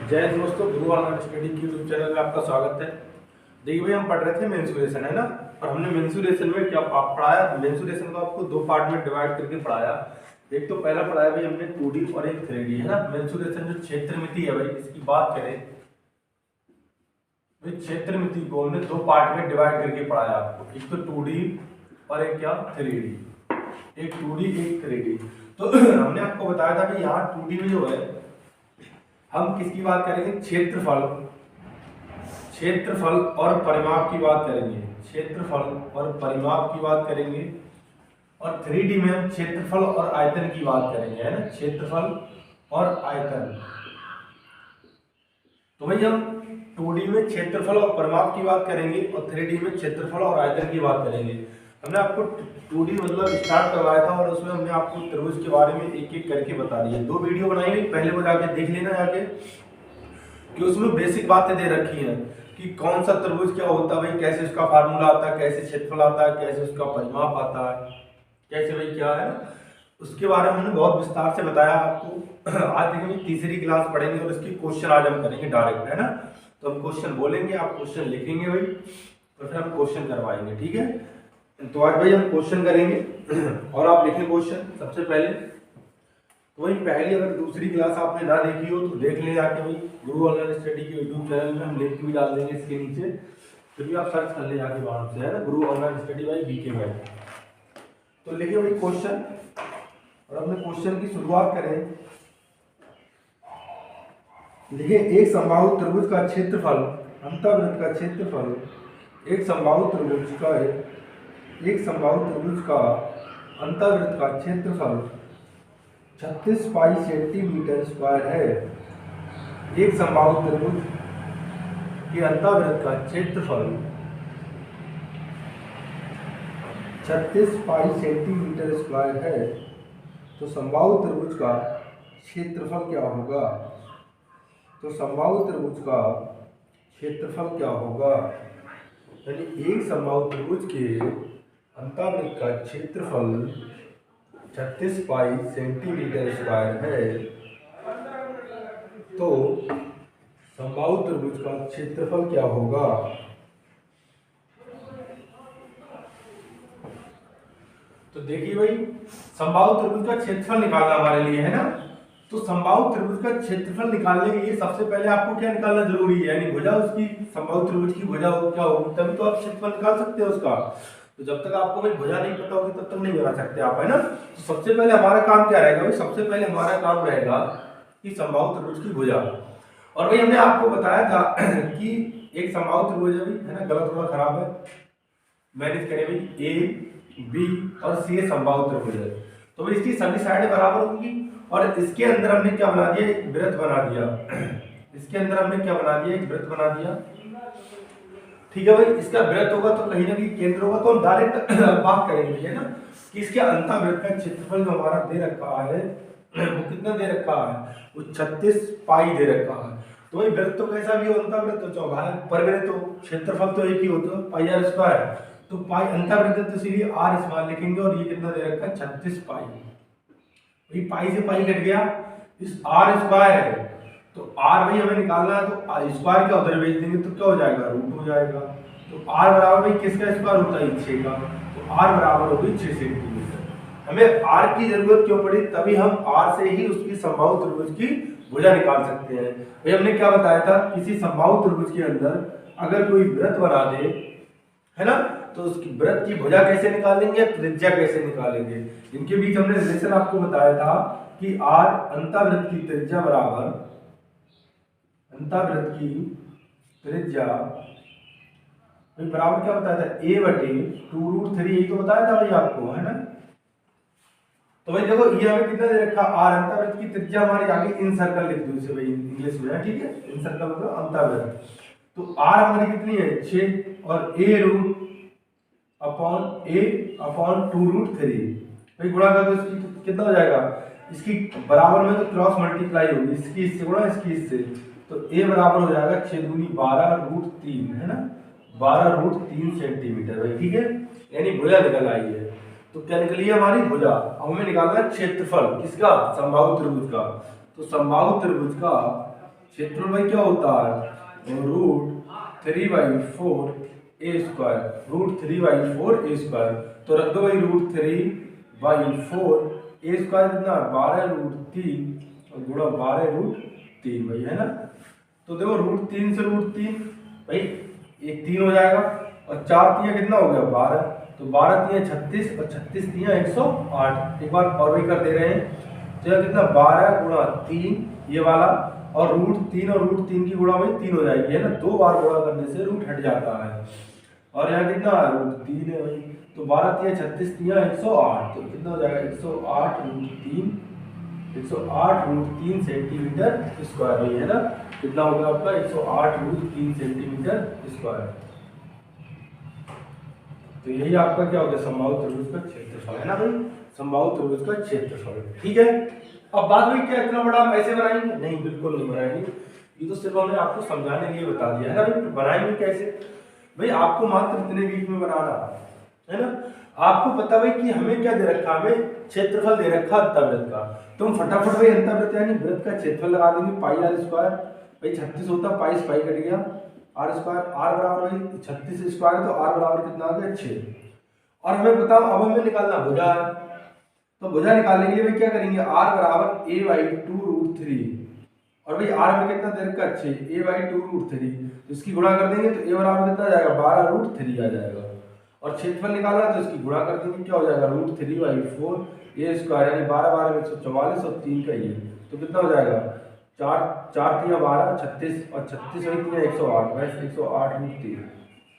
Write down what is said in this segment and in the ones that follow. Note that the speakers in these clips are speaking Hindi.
जय हिंद दोस्तों, गुरु ऑनलाइन स्टडी की यूट्यूब चैनल में आपका स्वागत है। देखिए भाई, हम पढ़ रहे थे मेंसुरेशन, है ना। और हमने मेंसुरेशन में क्या पढ़ाया, मेंसुरेशन को आपको दो पार्ट में डिवाइड करके पढ़ाया। एक तो पहला पढ़ाया भाई हमने 2D और एक 3D, है ना। मेंसुरेशन जो क्षेत्रमिति है भाई, इसकी बात करें भाई, क्षेत्रमिति को हमने दो पार्ट में डिवाइड करके पढ़ाया आपको। एक तो 2D और एक क्या 3D, एक 2D एक 3D। तो हमने आपको बताया था कि यहाँ 2D में जो है हम किसकी बात करेंगे, क्षेत्रफल, क्षेत्रफल और परिमाप की बात करेंगे, क्षेत्रफल और परिमाप की बात करेंगे। और 3D में हम क्षेत्रफल और आयतन की बात करेंगे, है ना, क्षेत्रफल और आयतन। तो भाई हम 2D में क्षेत्रफल और परिमाप की बात करेंगे और 3D में क्षेत्रफल और आयतन की बात करेंगे। हमने आपको 2D मतलब स्टार्ट करवाया था और उसमें हमने आपको त्रिभुज के बारे में एक एक करके बता दिया। दो वीडियो बनाई हुई, पहले वो जाके देख लेना जाके, कि उसमें बेसिक बातें दे रखी हैं कि कौन सा त्रिभुज क्या होता है भाई, कैसे उसका फार्मूला आता है, कैसे क्षेत्रफल आता है, कैसे उसका परिमाप आता है, कैसे भाई क्या है, उसके बारे में हमने बहुत विस्तार से बताया आपको। आज देखिए तीसरी क्लास पढ़ेंगे और इसकी क्वेश्चन आज हम करेंगे डायरेक्ट, है ना। तो हम क्वेश्चन बोलेंगे, आप क्वेश्चन लिखेंगे भाई, और फिर हम क्वेश्चन करवाएंगे, ठीक है। तो आज भाई हम क्वेश्चन करेंगे और आप लिखें क्वेश्चन सबसे पहले। तो वही पहली अगर दूसरी क्लास आपने ना देखी हो तो देख लें जाके भाई, गुरु ऑनलाइन स्टडी के यूट्यूब चैनल में हम लिंक भी डाल देंगे इसके नीचे, फिर भी आप सर्च कर ले जाके वहां से, है ना, गुरु ऑनलाइन स्टडी बाय बीके भाई। तो लिखिए भाई क्वेश्चन, और अपने क्वेश्चन की शुरुआत करें। देखिए, एक समबाहु त्रिभुज का क्षेत्रफल, अंतःवृत्त का क्षेत्रफल, एक समबाहु त्रिभुज का एक समबाहु त्रिभुज का अंतःवृत्त का क्षेत्रफल 36 पाई सेंटीमीटर स्क्वायर है। एक समबाहु त्रिभुज के अंतःवृत्त का क्षेत्रफल 36 पाई सेंटीमीटर स्क्वायर है। तो समबाहु त्रिभुज का क्षेत्रफल क्या होगा, तो समबाहु त्रिभुज का क्षेत्रफल क्या होगा, यानी एक समबाहु त्रिभुज के अंतःवृत्त का क्षेत्रफल 36 पाई सेंटीमीटर स्क्वायर है। तो समबाहु त्रिभुज का क्षेत्रफल क्या होगा। तो देखिए भाई, समबाहु त्रिभुज का क्षेत्रफल निकालना हमारे लिए, है ना। तो समबाहु त्रिभुज का क्षेत्रफल निकालने के लिए सबसे पहले आपको क्या निकालना जरूरी है, यानी भुजा उसकी, समबाहु त्रिभुज की भुजा क्या होगी, तभी तो आप क्षेत्रफल निकाल सकते हो उसका। तो जब तक आपको भाई भुजा नहीं पता होगी तब तक नहीं बना सकते आप, है ना। तो सबसे पहले हमारा काम क्या रहेगा भाई, सबसे पहले हमारा काम रहेगा कि समबाहु त्रिभुज की भुजा। और भाई हमने आपको बताया था कि एक समबाहु त्रिभुज है ना, गलत थोड़ा खराब है, मैनेज करें भाई, ए बी और सी समबाहु त्रिभुज है। तो भाई इसकी सभी साइडें बराबर होंगी और इसके अंदर हमने क्या बना दिया, एक वृत्त बना दिया। इसके अंदर हमने क्या बना दिया, एक वृत्त बना दिया, ठीक है भाई। इसका वृत्त होगा तो कहीं ना कहीं केंद्र होगा, तो हम डायरेक्ट बात करेंगे, है ना, कि इसके अंतःवृत्त का क्षेत्रफल जो हमारा दे रखा है वो कितना दे रखा है, वो 36 पाई दे रखा है। तो भाई वृत्त तो कैसा भी हो, अंतःवृत्त तो चौगान, परवृत्त तो क्षेत्रफल तो एक ही होता है, पाई आर स्क्वायर। तो पाई अंतःवृत्त तो इसीलिए आर स्क्वायर लिखेंगे, और ये कितना दे रखा है 36 पाई। भाई पाई से पाई कट गया, इस आर स्क्वायर है, तो आर भाई हमें निकालना है, तो स्क्वायर का उधर भेज देंगे तो क्या हो जाएगा, रूट हो जाएगा। तो आर बराबर भाई किसका स्क्वायर होता है, 6 का। तो आर बराबर होगी 6 सेंटीमीटर। हमें आर की जरूरत क्यों पड़ी, तभी हम आर से ही उसकी समबाहु त्रिभुज की भुजा निकाल सकते हैं। भाई हमने क्या बताया था, किसी समबाहु त्रिभुज के अंदर अगर कोई वृत्त बना दे, है ना, तो उसकी वृत्त की भुजा कैसे निकालेंगे, त्रिज्या कैसे निकालेंगे। इनके बीच हमने रिलेशन आपको बताया था कि आर अंतःवृत्त की त्रिज्या बराबर, अंतःवृत्त की त्रिज्या बराबर क्या बताया था, a बटे 2√3, यही तो बताया था भाई आपको, है ना। तो भाई देखो ये हमें कितना दे रखा, आर अंतःवृत्त की त्रिज्या हमारी आगे इन सर्कल लिख दो इसे भाई इंग्लिश में, ठीक है, इन सर्कल मतलब अंतःवृत्त। तो आर हमारी कितनी है 6, और a रूट अपॉन 2√3, भाई गुणा कर दो इसकी, तो कितना हो जाएगा, इसकी बराबर में तो क्रॉस मल्टीप्लाई होगी, इसकी इससे गुणा इसकी इससे, तो a बराबर हो जाएगा 6 दूनी 12√3, है ना, 12√3 सेंटीमीटर भाई, ठीक है। यानी भुजा निकल आई है। तो क्या निकली है हमारी भुजा। अब हमें निकालना है क्षेत्रफल किसका, समबाहु त्रिभुज का। तो समबाहु त्रिभुज का क्षेत्रफल भाई क्या होता है, √3/4 ए स्क्वायर, √3/4 ए स्क्वायर। तो रख दो भाई √3/4 ए स्क्वायर कितना 12√3 और गुणा 12√3 भाई, है ना। तो देखो √3 से √3 भाई एक 3 हो जाएगा और 4 3 कितना हो गया 12, तो 12 3 36 और 36 3 108। एक बार और भी कर दे रहे हैं, तो यह कितना 12 गुणा 3 ये वाला और √3 और √3 की गुणा भाई 3 हो जाएगी, है ना। 2 बार गुणा करने से रूट हट जाता है और यहाँ कितना √3 है भाई, तो 12 3 36 3 108, तो कितना हो जाएगा 108√3 सेंटीमीटर स्क्वायर भाई, है ना। कितना होगा आपका 108√3 सेंटीमीटर स्क्वायर। तो यही आपका क्या हो गया समबाहु त्रिभुज का क्षेत्रफल, है ना भाई, समबाहु त्रिभुज का क्षेत्रफल। ठीक है, अब बात हुई क्या इतना बड़ा हम ऐसे बनाएंगे, नहीं बिल्कुल नहीं बनाएंगे, ये तो सिर्फ हमने आपको समझाने के लिए बता दिया, है ना भाई। बनाएंगे कैसे भाई, आपको मात्र इतने बीच में बनाना है ना। आपको पता भाई कि हमें क्या दे रखा, हमें क्षेत्रफल दे रखा अंतःवृत्त का, तो हम फटाफट भाई अंतःवृत्त यानी वृत्त का क्षेत्रफल लगा देंगे पाई आर स्क्वायर। भाई 36 होता, पाई से पाई कट गया, आर स्क्वायर, आर बराबर भाई 36 स्क्वायर, तो आर बराबर कितना आ गया 6। और हमें बताओ अब हमें निकालना भुजा, तो भुजा निकालने के लिए भाई क्या करेंगे, आर बराबर a/2√3 और भाई आर में कितना दे रखा 6, a/2√3, तो इसकी गुणा कर देंगे तो a बराबर कितना आ जाएगा 12√3 आ जाएगा। और क्षेत्रफल निकालना तो इसकी गुणा कर देंगे, क्या हो जाएगा √3/4 ए स्क्वायर यानी 12 12 144 और 3 का ये, तो कितना हो जाएगा 4 4 3 12 36 और 36 और 3 108 बस 108√3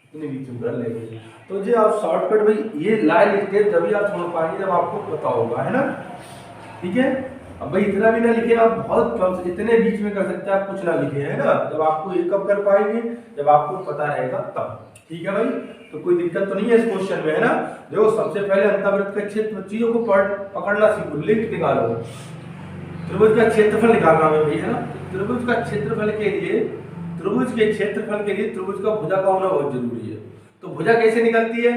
इतने बीच में कर लेंगे। तो जी आप शॉर्टकट भाई ये लाइन लिखते हैं तभी आप छोड़ पाएंगे जब आपको पता होगा, है ना। ठीक है, अब भाई इतना भी ना लिखे आप, बहुत कम से इतने बीच में कर सकते हैं आप, कुछ ना लिखे, है ना। जब आपको ये कब कर पाएंगे, जब आपको पता रहेगा तब। ठीक है भाई, तो कोई दिक्कत तो नहीं है इस क्वेश्चन में, है ना। देखो सबसे पहले अंतःवृत्त का क्षेत्र, चीजों को पकड़ना सीखो, लिंक निकालो। त्रिभुज का क्षेत्रफल निकालना है भाई, है ना। त्रिभुज का क्षेत्रफल के लिए, त्रिभुज के क्षेत्रफल के लिए त्रिभुज का भुजा का होना बहुत जरूरी है। तो भुजा कैसे निकलती है,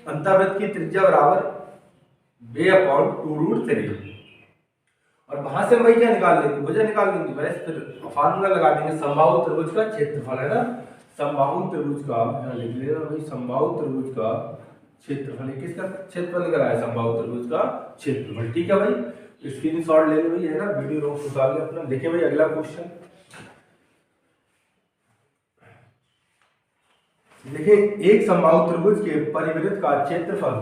अंतःवृत्त की त्रिज्या बराबर a/2√3 और वहां से हम भाई क्या निकाल लेंगे, भुजा निकाल लेंगे, बस फिर फार्मूला लगा देंगे समबाहु त्रिभुज का क्षेत्रफल, है ना। समबाहु त्रिभुज का यहाँ लिख लेना भाई, समबाहु त्रिभुज का क्षेत्रफल, किसका क्षेत्रफल निकला है, समबाहु त्रिभुज का क्षेत्रफल। ठीक है भाई, स्क्रीनशॉट ले लो भाई, है ना, वीडियो रोक निकाल ले अपना। देखिए भाई अगला क्वेश्चन देखिए, एक समबाहु त्रिभुज के परिवृत्त का क्षेत्रफल,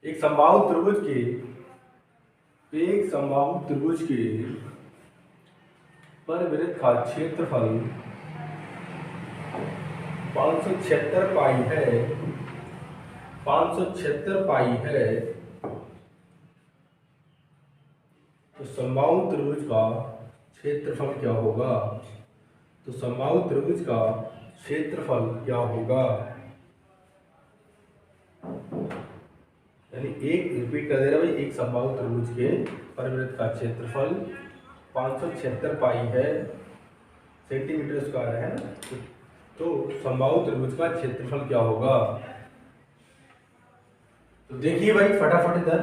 एक समबाहु त्रिभुज के, एक समबाहु त्रिभुज के परिवृत्त का क्षेत्रफल 576 पाई है, 576 पाई है। तो समबाहु त्रिभुज का क्षेत्रफल क्या होगा, तो समबाहु त्रिभुज का क्षेत्रफल क्या होगा, यानी एक रिपीट कर दे रहा भाई, एक समबाहु त्रिभुज के परिवृत्त का क्षेत्रफल 576 पाई है सेंटीमीटर स्क्वायर, है ना। तो समबाहु त्रिभुज का क्षेत्रफल क्या होगा, तो देखिए भाई फटाफट इधर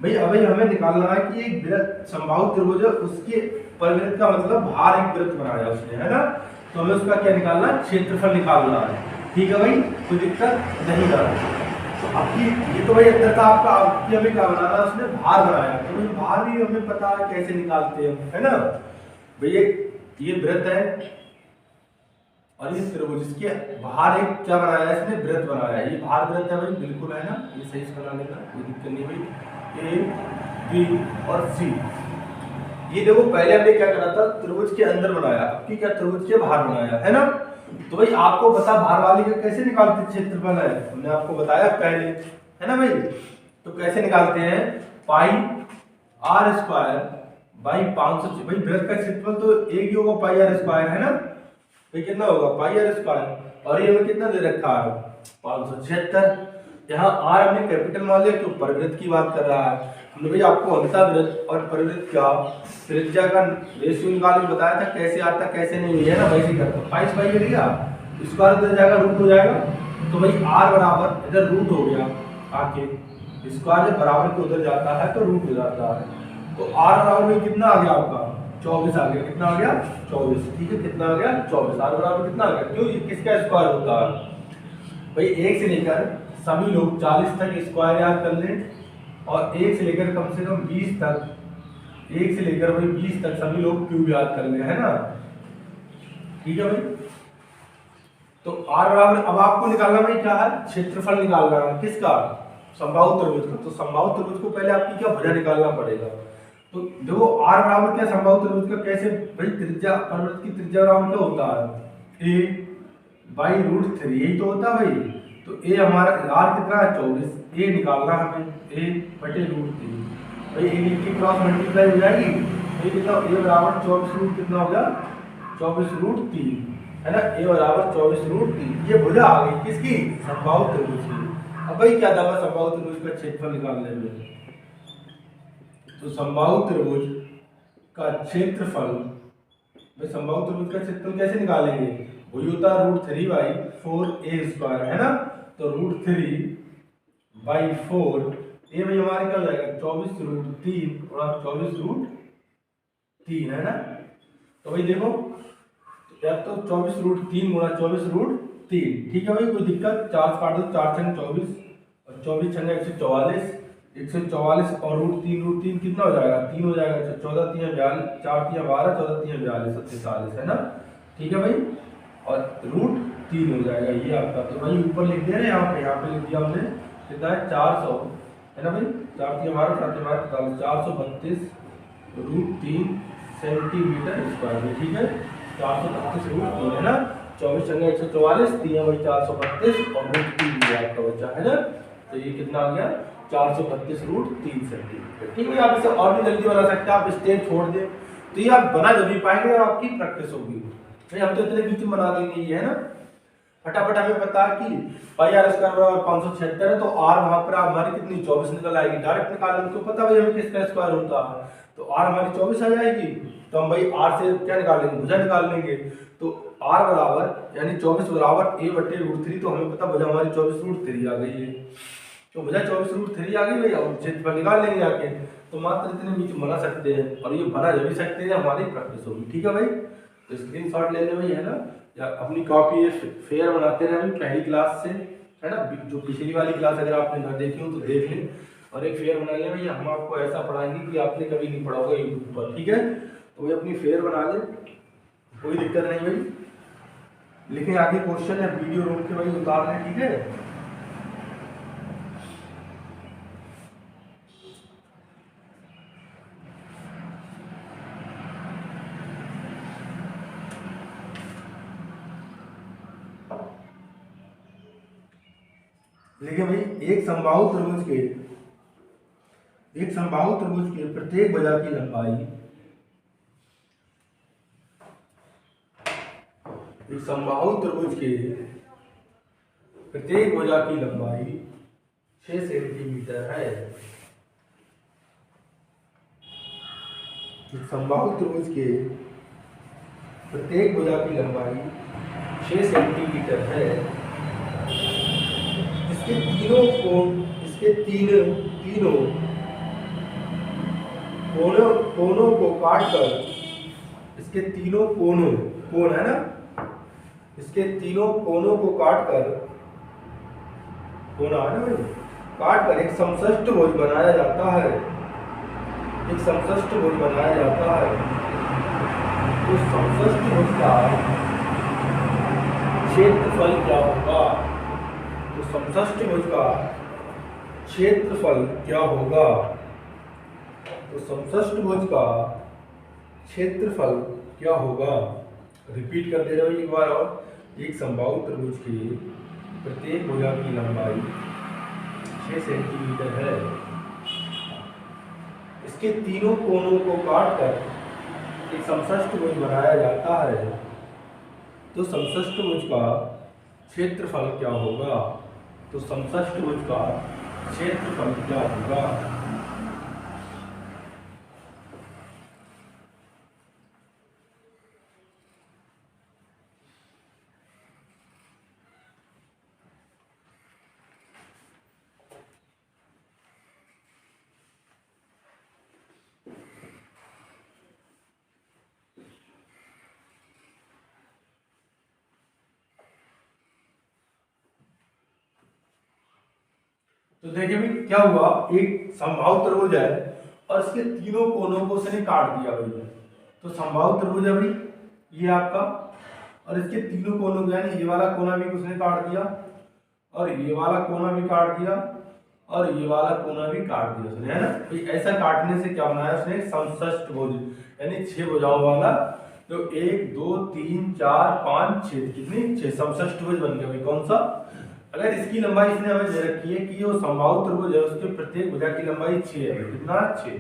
भाई, अभी हमें निकालना है कि एक वृत्त समबाहु त्रिभुज है, उसके परिवृत्त का मतलब बाहर एक वृत्त बनाया उसने, है ना। तो हमें उसका क्या निकालना है, क्षेत्रफल निकालना है। ठीक है भाई, कोई दिक्कत नहीं है। तो आपकी ये तो भाई अंदर था आपका, आपकी हमें क्या बनाना है, उसने बाहर बनाया, तो भाई बाहर भी हमें पता है कैसे निकालते हैं, है ना। भैया ये वृत्त है और ये त्रिभुज, इसके बाहर एक क्या बनाया है इसने, वृत्त बनाया है। ये बाहर वृत्त है भाई, बिल्कुल, है ना, ये सही से बना लेना, कोई दिक्कत नहीं भाई। ए बी और सी, ये देखो पहले हमने क्या करा था, त्रिभुज के अंदर बनाया, अब की क्या त्रिभुज के बाहर बनाया, है ना। तो भाई आपको पता बाहर वाले का कैसे निकालते क्षेत्रफल है, हमने आपको बताया पहले, है ना भाई। तो कैसे निकालते हैं, पाई आर स्क्वायर बाई 500, भाई वृत्त का क्षेत्रफल तो एक ही होगा पाई आर स्क्वायर, है ना। भाई कितना होगा पाई आर स्क्वायर, और ये हमें कितना दे रखा है 576। यहाँ आर हमने कैपिटल मान लिया क्यों, परिवृत्त की बात कर रहा है हमने भाई, आपको अंतःवृत्त और परिवृत्त का त्रिज्या का रेशियो निकाल के बताया था कैसे आता कैसे नहीं, है ना। वैसे ही करता पाई से पाई करिएगा, स्क्वायर उधर जाएगा रूट हो जाएगा, तो भाई आर बराबर इधर रूट हो गया, आके स्क्वायर बराबर के उधर जाता है तो रूट हो जाता है। तो आर बराबर में कितना आ गया आपका 24 आ गया। कितना आ गया? 24। ठीक है, कितना आ गया? 24। आर बराबर कितना आ गया? क्यों? ये किसका स्क्वायर होता है भाई? 1 से लेकर सभी लोग 40 तक स्क्वायर याद कर लें, और 1 से लेकर कम से कम 20 तक, 1 से लेकर भाई 20 तक सभी लोग क्यूब याद कर ले, है ना? ठीक है भाई। तो आर बराबर, अब आपको निकालना भाई क्या है? क्षेत्रफल निकालना है। किसका? समबाहु त्रिभुज का। तो समबाहु त्रिभुज को पहले आपकी क्या भुजा निकालना पड़ेगा। तो देखो आर बराबर क्या समबाहु त्रिभुज का कैसे भाई? त्रिज्या, परिवृत्त की त्रिज्या बराबर क्या होता है? ए बाई रूट 3, यही तो होता है भाई। तो ए हमारा आर कितना है? 24। ए निकालना है हमें, ए बटे रूट 3। भाई ए की क्रॉस मल्टीप्लाई हो जाएगी। ए कितना? ए बराबर 24 रूट कितना हो गया? 24 रूट 3, है ना? ए बराबर 24 रूट 3। ये भुजा आ गई किसकी? समबाहु त्रिभुज की। अब भाई क्या था समबाहु त्रिभुज का क्षेत्रफल निकालने में? तो समबाहु त्रिभुज का क्षेत्रफल, भाई समबाहु त्रिभुज का क्षेत्रफल कैसे निकालेंगे? वही होता है रूट 3 बाई 4a स्क्वायर, है ना? तो रूट 3 बाई 4 ए भाई हमारे क्या हो जाएगा? 24 रूट 3 और 24 रूट 3, है ना? तो भाई देखो या तो 24 रूट 3 गुणा 24 रूट 3। ठीक है भाई, कोई दिक्कत? 4 से काट दो, 4 छंग 24 और 24 छंग 144, 144 और रूट 3 कितना हो जाएगा? 3 हो जाएगा। 14 3 42, 4 3 12, 14 3 42 47, है ना? ठीक है भाई, और रूट 3 हो जाएगा ये आपका। तो भाई ऊपर लिख दे रहे हैं, यहाँ पे लिख दिया हमने। कितना है? 400, है ना भाई? 4 3 12, 7 12 43, 432 रूट 3 सेंटीमीटर स्क्वायर। ठीक है, 432 रूट 3, है ना? 24 छंगे 144, 3 भाई 432 और रूट 3 भी आपका बचा, है ना? तो ये कितना आ गया? 432 रूट 3 सेंटीमीटर। ठीक है, आप इसे और भी जल्दी बना सकते हैं। आप स्टेप छोड़ दें तो ये आप बना जब भी पाएंगे और आपकी प्रैक्टिस होगी। भाई हम तो इतने बीच में बना देंगे ये, है ना? फटाफट हमें पता है कि पाई आर स्क्वायर बराबर 576 है, तो आर वहां पर हमारी कितनी? 24 निकल आएगी। डायरेक्ट निकाल लेंगे तो पता भाई हमें किसका स्क्वायर होता है। तो आर हमारी 24 आ जाएगी। तो हम भाई आर से क्या निकाल लेंगे? भुजा निकाल लेंगे। तो आर बराबर यानी 24 बराबर ए बटे रूट 3, तो हमें पता भुजा हमारी 24 रूट 3 आ गई है। तो भुजा 24 रूट 3 आ गई भैया, और क्षेत्रफल निकाल लेंगे आके। तो मात्र इतने बीच बना सकते हैं, और ये बना जब भी सकते हैं हमारी प्रैक्टिस होगी। ठीक है भाई, तो स्क्रीनशॉट ले लें भाई, है ना? या अपनी कॉपी ये फेयर बनाते रहे अभी पहली क्लास से, है ना? जो पिछली वाली क्लास अगर आपने ना देखी हो तो देख लें, और एक फेयर बना लें भैया। हम आपको ऐसा पढ़ाएंगे कि आपने कभी नहीं पढ़ा होगा यूट्यूब पर। ठीक है, तो भाई अपनी फेयर बना लें, कोई दिक्कत नहीं भाई। लेकिन आगे क्वेश्चन है, वीडियो रोक के भाई उतार लें। ठीक है, देखिए भाई एक समबाहु त्रिभुज के प्रत्येक भुजा की लंबाई, एक समबाहु त्रिभुज के प्रत्येक भुजा की लंबाई 6 सेंटीमीटर है। एक समबाहु त्रिभुज के प्रत्येक भुजा की लंबाई 6 सेंटीमीटर है। इसके तीनों कोनों को काटकर, इसके तीनों कोण है ना, इसके तीनों कोनों को काटकर, कोना है ना भाई, काटकर एक समष्टभुज बनाया जाता है। एक समष्टभुज बनाया जाता है। तो समष्टभुज का क्षेत्रफल क्या होगा? तो समष्टभुज का क्षेत्रफल क्या होगा? तो समष्टभुज का क्षेत्रफल क्या होगा? रिपीट कर दे रहा हूं एक बार और। एक समबाहु त्रिभुज की प्रत्येक भुजा की लंबाई 6 सेंटीमीटर है। इसके तीनों कोनों को काटकर एक समष्टभुज बनाया जाता है। तो समष्टभुज का क्षेत्रफल क्या होगा? तो समष्टभुज का क्षेत्रफल क्या होगा? तो देखिए भाई क्या हुआ, एक समबाहु त्रिभुज है और इसके तीनों कोनों को उसने काट दिया भाई। तो समबाहु त्रिभुज है भाई ये आपका, और इसके तीनों कोनों को यानी ये वाला कोना भी उसने काट दिया और ये वाला कोना भी काट दिया और ये वाला कोना भी काट दिया उसने, है ना। तो ऐसा काटने से क्या बनाया उसने, समषष्टभुज, यानी 6 भुजाओं वाला। तो 1 2 3 4 5 6, कितनी 6 समषष्टभुज बन गया भाई। कौन सा, अगर इसकी लंबाई इसने हमें दे रखी है कि वो समबाहु त्रिभुज है, उसके प्रत्येक भुजा की लंबाई 6 है। कितना 6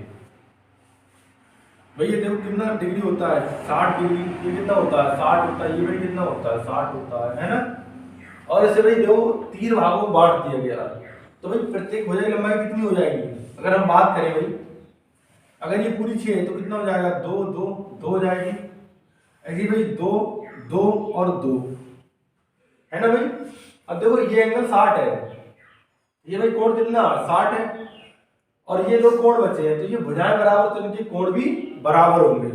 भाई। ये देखो कितना डिग्री होता है, 60 डिग्री। ये कितना होता है, 60 होता है। ये भाई कितना होता है, 60 होता है ना। और इसे भाई देखो 3 भागों में बांट दिया गया, तो भाई प्रत्येक भुजा की लंबाई कितनी हो जाएगी। अगर हम बात करें भाई, अगर ये पूरी 6 है तो कितना हो जाएगा, 2 2 2 हो जाएगी। ऐसी भाई 2 2 और 2, है ना भाई। अब देखो ये एंगल 60 है, ये भाई कोण कितना 60 है, और ये दो कोण बचे हैं, तो ये भुजाएं बराबर तो इनके कोण भी बराबर होंगे।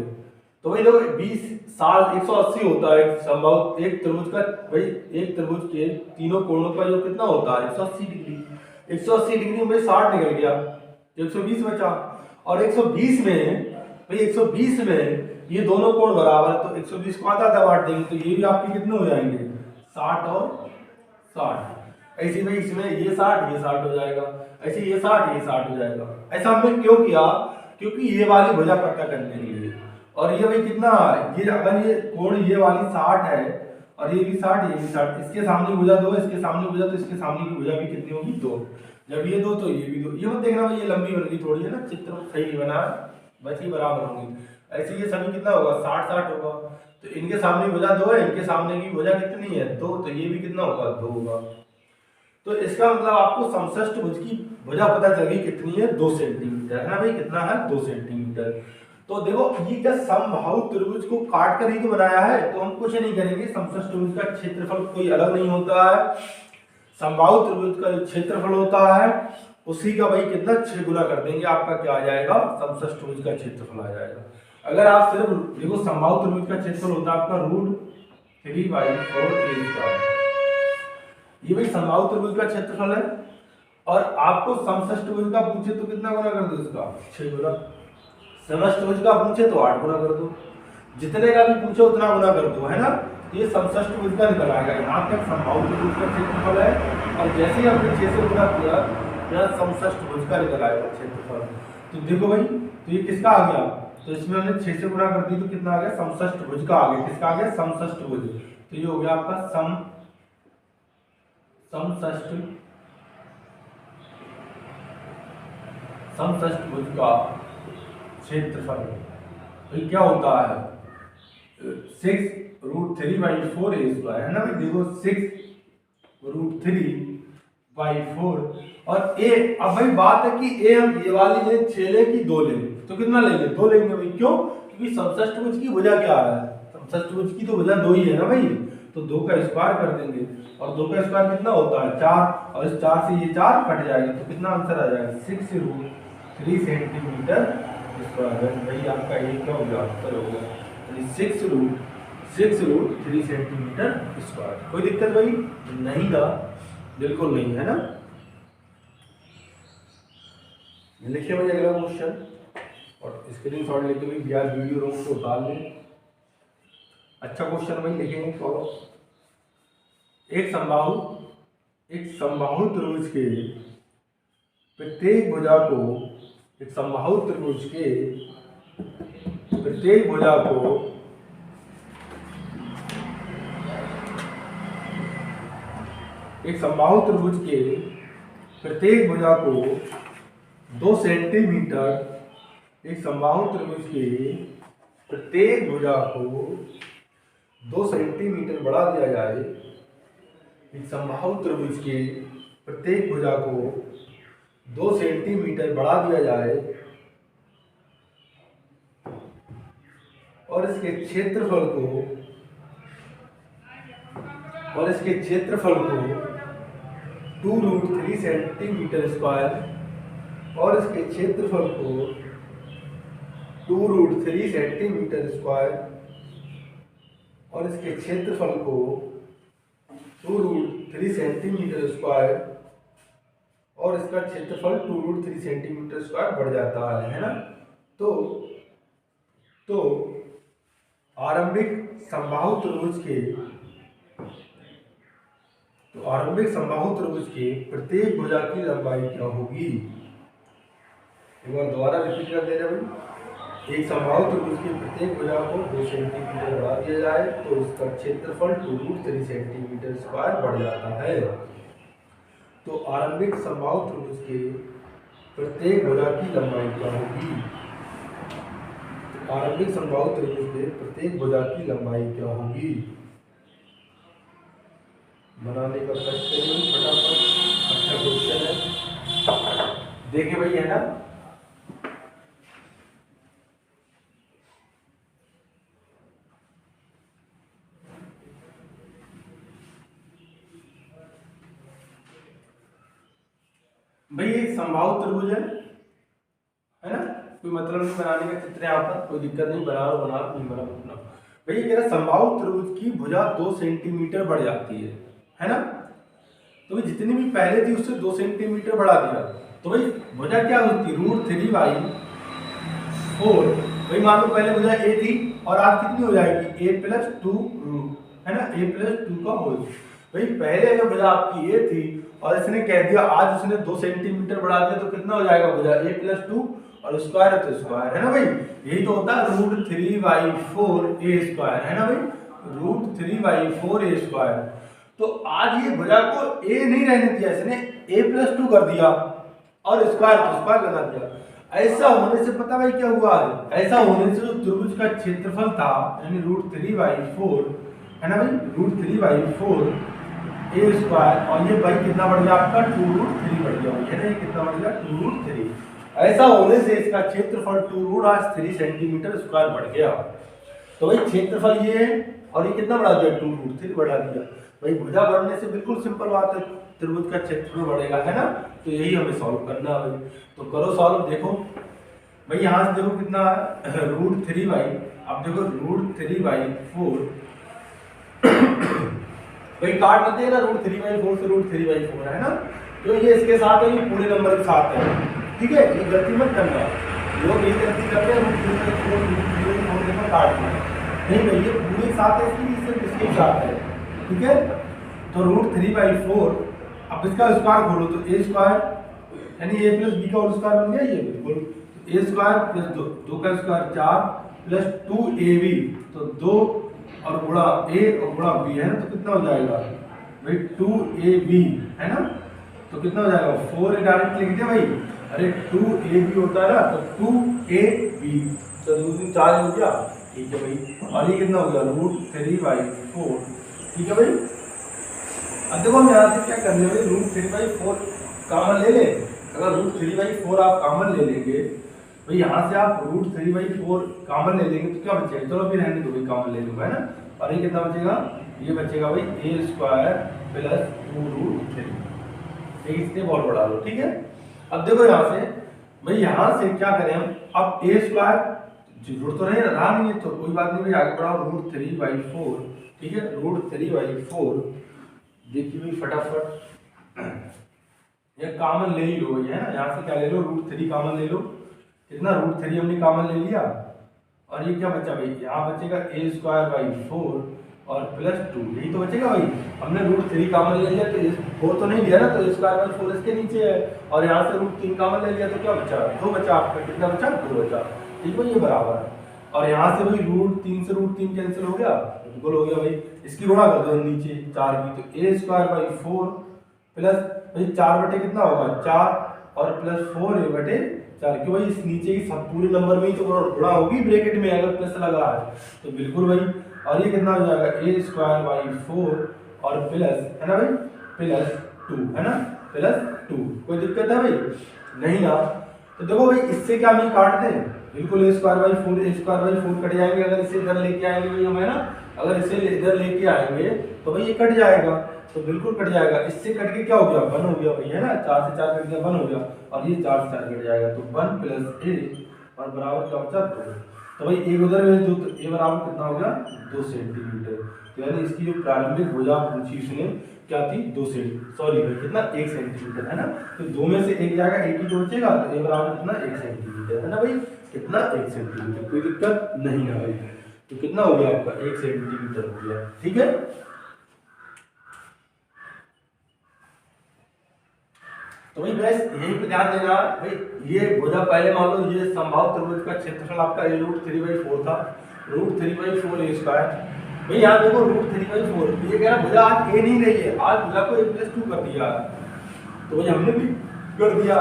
तो भाई देखो 20 60 180 होता है समबाहु एक त्रिभुज का भाई। एक त्रिभुज के तीनों कोणों का जो कितना होता है 180 डिग्री। 180 डिग्री में 60 निकल गया, 120 बचा। और 120 में भाई 120 में ये दोनों कोण बराबर, तो 120 को आधा आधा बांट देंगे, तो ये भी आपके कितने हो जाएंगे 60 और 60। ऐसे भाई इसमें ये 60 हो जाएगा, ऐसे ये 60 हो जाएगा। ऐसा हमने क्यों किया, क्योंकि ये वाली भुजा पता करने के लिए। और ये भाई कितना, ये अगर ये कोण ये वाली 60 है और ये भी 60 ये भी 60, इसके सामने भुजा 2, इसके सामने भुजा, तो इसके सामने की भुजा भी कितनी होगी 2। जब ये 2 तो ये भी 2। ये मत देखना भाई ये लंबी बन गई थोड़ी, है ना, चित्र सही नहीं बना, बस ये बराबर होंगी। ऐसे ये सभी कितना होगा 60 होगा। तो इनके सामने भुजा 2 है, इनके सामने की भुजा कितनी है 2, तो ये भी कितना होगा 2 होगा। तो इसका मतलब आपको समषष्टभुज की भुजा पता चल गई कितनी है 2 सेंटीमीटर, है ना भाई। कितना है 2 सेंटीमीटर। तो देखो ये क्या समबाहु त्रिभुज को काट कर ही तो बनाया है, तो हम कुछ नहीं करेंगे। समषष्टभुज का क्षेत्रफल कोई अलग नहीं होता है, समबाहु त्रिभुज का जो क्षेत्रफल होता है उसी का भाई कितना 6 गुना कर देंगे, आपका क्या आ जाएगा समषष्टभुज का क्षेत्रफल आ जाएगा। अगर आप सिर्फ देखो समबाहु त्रिभुज का क्षेत्रफल होता है आपका √3/4a²। ये भाई समबाहु त्रिभुज का क्षेत्रफल है, और आपको समषष्टभुज का पूछे तो कितना गुना कर दो इसका 6 गुना। समष्टभुज का पूछे तो 8 गुना कर दो, जितने का भी पूछे उतना गुना कर दो, है ना। ये समषष्टभुज का निकल आएगा। यहाँ तक समबाहु त्रिभुज का क्षेत्रफल है, और जैसे ही हमने 6 से गुना किया यहाँ समषष्टभुज का निकल आएगा क्षेत्रफल। तो देखो भाई, तो ये किसका आ गया, तो इसमें हमने 6 से गुना कर दी तो कितना आ गया समषष्टभुज का आ गया। किसका आ गया समषष्टभुज। तो ये हो गया आपका समषष्टभुज का क्षेत्रफल। तो क्या होता है 6√3/4a², है ना भाई। देखो 6√3/4 और a। अब भाई बात है कि a हम ये वाली ले 6 ले कि 2 लेंगे, तो कितना लेंगे 2 लेंगे भाई। क्यों, क्योंकि समषष्टभुज की भुजा क्या है, समषष्टभुज की तो भुजा 2 ही है ना भाई। तो 2 का स्क्वायर कर देंगे, और 2 का स्क्वायर कितना होता है 4, और इस 4 से ये 4 कट जाएगा, तो कितना आंसर आ जाएगा 6√3 सेंटीमीटर स्क्वायर। भाई आपका ये क्या हो गया आंसर हो गया 6√3 सेंटीमीटर स्क्वायर। कोई दिक्कत भाई नहीं था, बिल्कुल नहीं, है ना। लिखिए भाई अगला क्वेश्चन, और स्क्रीनशॉट लेके भी बिहार वीडियो रोक को उतार लें। अच्छा क्वेश्चन भाई लिखेंगे। तो एक समबाहु त्रिभुज के प्रत्येक भुजा को एक समबाहु त्रिभुज के प्रत्येक भुजा को एक समबाहु त्रिभुज के प्रत्येक भुजा को 2 सेंटीमीटर एक समबाहु त्रिभुज के प्रत्येक भुजा को 2 सेंटीमीटर बढ़ा दिया जाए। एक समबाहु त्रिभुज के प्रत्येक भुजा को 2 सेंटीमीटर बढ़ा दिया जाए, और इसके क्षेत्रफल को 2√3 सेंटीमीटर स्क्वायर, और इसके क्षेत्रफल को 2√3 सेंटीमीटर स्क्वायर, और इसके क्षेत्रफल को 2√3 सेंटीमीटर स्क्वायर, और इसका क्षेत्रफल 2√3 सेंटीमीटर स्क्वायर बढ़ जाता है ना। तो आरंभिक समबाहु त्रिभुज के प्रत्येक भुजा की लंबाई क्या होगी। एक बार दोबारा रिपीट कर दे रहे भाई। एक समबाहु त्रिभुज की प्रत्येक भुजा को 2 सेंटीमीटर बढ़ा दिया जाए तो उसका क्षेत्रफल 2√3 सेंटीमीटर स्क्वायर बढ़ जाता है। तो आरंभिक समबाहु त्रिभुज के प्रत्येक भुजा की लंबाई क्या होगी। आरंभिक समबाहु त्रिभुज के प्रत्येक भुजा की लंबाई क्या होगी। बनाने का प्रयास करिए फटाफट। अच्छा क्वेश्चन है, देखिए भाई है ना। भाई एक समबाहु त्रिभुज है ना, कोई मतलब नहीं बनाने का चित्र यहाँ पर, कोई दिक्कत नहीं, बना नहीं बना। भाई कह रहा समबाहु त्रिभुज की भुजा 2 सेंटीमीटर बढ़ जाती है ना। तो भाई जितनी भी पहले थी उससे 2 सेंटीमीटर बढ़ा दिया, तो भाई भुजा क्या होती, √3/4। भाई मान लो पहले भुजा ए थी और आज कितनी हो जाएगी, a+2 है ना, a+2 का होल। भाई पहले अगर भुजा आपकी ए थी और इसने कह दिया आज उसने 2 सेंटीमीटर बढ़ा दिया तो कितना हो जाएगा भुजा, a+2 और स्क्वायर है तो स्क्वायर है ना भाई। यही तो होता है √3/4a² है ना भाई, √3/4a²। तो आज ये भुजा को a नहीं रहने दिया, इसने a+2 कर दिया और स्क्वायर तो स्क्वायर लगा दिया। ऐसा होने से पता भाई क्या हुआ, ऐसा होने से जो त्रिभुज का क्षेत्रफल था यानी √3/4 है ना भाई, √3/4a² और ये भाई कितना बढ़ गया आपका 2√3 बढ़ गया है ना, ये कितना बढ़ गया 2√3। ऐसा होने से इसका क्षेत्रफल 2√3 सेंटीमीटर स्क्वायर बढ़ गया। तो भाई क्षेत्रफल ये है और ये कितना बढ़ा दिया, 2√3 बढ़ा दिया। भाई भुजा बढ़ने से बिल्कुल सिंपल बात है, त्रिभुज का क्षेत्रफल बढ़ेगा है ना। तो यही हमें सॉल्व करना है भाई। तो करो सॉल्व। देखो भाई यहाँ से देखो कितना है √3/, अब देखो √3/4 भाई काट मत देना, √3/4 से √3/4 है ना। तो ये इसके साथ है, ये पूरे नंबर के साथ है, ठीक है। ये गलती मत करना, लोग ये गलती करते हैं √3/4 काट नहीं भाई, ये पूरे साथ है, इसके साथ है, ठीक है। तो √3/4, अब इसका स्क्वायर खोलो तो a² यानी a+b का होल स्क्वायर बन गया ये बिल्कुल, a² + 2 का स्क्वायर 4 + 2ab तो 2 और गुणा a और गुणा b है ना, तो कितना हो जाएगा भाई 2ab है ना। तो कितना हो जाएगा 4 डायरेक्ट लिख दिया भाई, अरे 2ab होता है ना, तो 2ab तो 2 3 4 हो गया, ठीक है भाई। और ये कितना हो गया √3/4, ठीक है भाई। अब देखो हम यहाँ से क्या करने वाले, √3/4 कॉमन ले ले। अगर √3/4 आप कॉमन ले लेंगे तो यहाँ से आप √3/4 कॉमन ले लेंगे तो क्या बचेगा, चलो फिर रहने दो भाई, कॉमन ले लूंगा है ना। और ये कितना बचेगा, ये बचेगा भाई a² + 2√3, इससे बहुत बढ़ा लो, ठीक है। अब देखो यहाँ से भाई, यहाँ से क्या करें हम, अब a² जरूरत तो नहीं रहा नहीं है तो कोई बात नहीं भाई, आगे बढ़ाओ √3/4, ठीक है। √3/4 देखिए भाई फटाफट, ये कॉमन ले ही लो है ना। यहाँ से क्या ले लो, √3 कॉमन ले लो, कितना √3 हमने कॉमन ले लिया और ये क्या बचा भाई, यहाँ बचेगा a²/4 और +2, यही तो बचेगा भाई। हमने √3 कॉमन ले लिया तो 4 तो नहीं लिया ना, तो a²/4 इसके नीचे है और यहाँ से √3 कॉमन ले लिया तो क्या बचा, 2 बचा आपका, कितना बचा 2 बचा, ठीक है। ये बराबर है और यहाँ से भाई √3 से √3 कैंसिल हो गया, बिल्कुल हो गया भाई। इसकी गुणा कर दो नीचे 4 की, तो a²/4 प्लस भाई 4 बटे कितना होगा 4 और +4a/4, क्यों भाई इस नीचे की सब पूरे नंबर में ही तो गुणा होगी ब्रैकेट में, अगर प्लस लगा है तो बिल्कुल भाई। और ये कितना हो जाएगा a²/4 और प्लस है ना भाई +2 है ना, +2। कोई दिक्कत है भाई नहीं ना। तो देखो भाई इससे क्या हम काट दें, बिल्कुल a²/4 कट जाएंगे। अगर इसे इधर लेके आएंगे भाई हम है ना, अगर इसे इधर लेके आएंगे तो भाई ये कट जाएगा, तो बिल्कुल कट जाएगा। इससे कट के क्या हो गया 1 हो गया भाई है ना, 4 से 4 कट गया 1 हो गया और ये 4 से 4 कट जाएगा तो 1 + a और बराबर क्या बचा 2। तो भाई एक उधर में जो, तो ए बराबर कितना हो गया 2 सेंटीमीटर। तो यानी इसकी जो प्रारंभिक भुजा पूछी उसने क्या थी 2 सेंटीमीटर, सॉरी भाई कितना 1 सेंटीमीटर है ना। तो 2 में से 1 जाएगा, 1 ही तो बचेगा, तो ए बराबर कितना 1 सेंटीमीटर है ना भाई, कितना 1 सेंटीमीटर, कोई दिक्कत नहीं है भाई। तो कितना हो गया आपका 1 सेंटीमीटर हो गया, ठीक है। तो भाई बस यही पे ध्यान देना भाई, ये भुजा पहले मान लो ये समबाहु त्रिभुज का क्षेत्रफल आपका ये √3/4 था, √3/4 ए स्क्वायर। भाई यहाँ देखो √3/4, ये कह रहा भुजा आज ए नहीं रही है, आज भुजा को 1+2 कर दिया, तो भाई हमने भी कर दिया।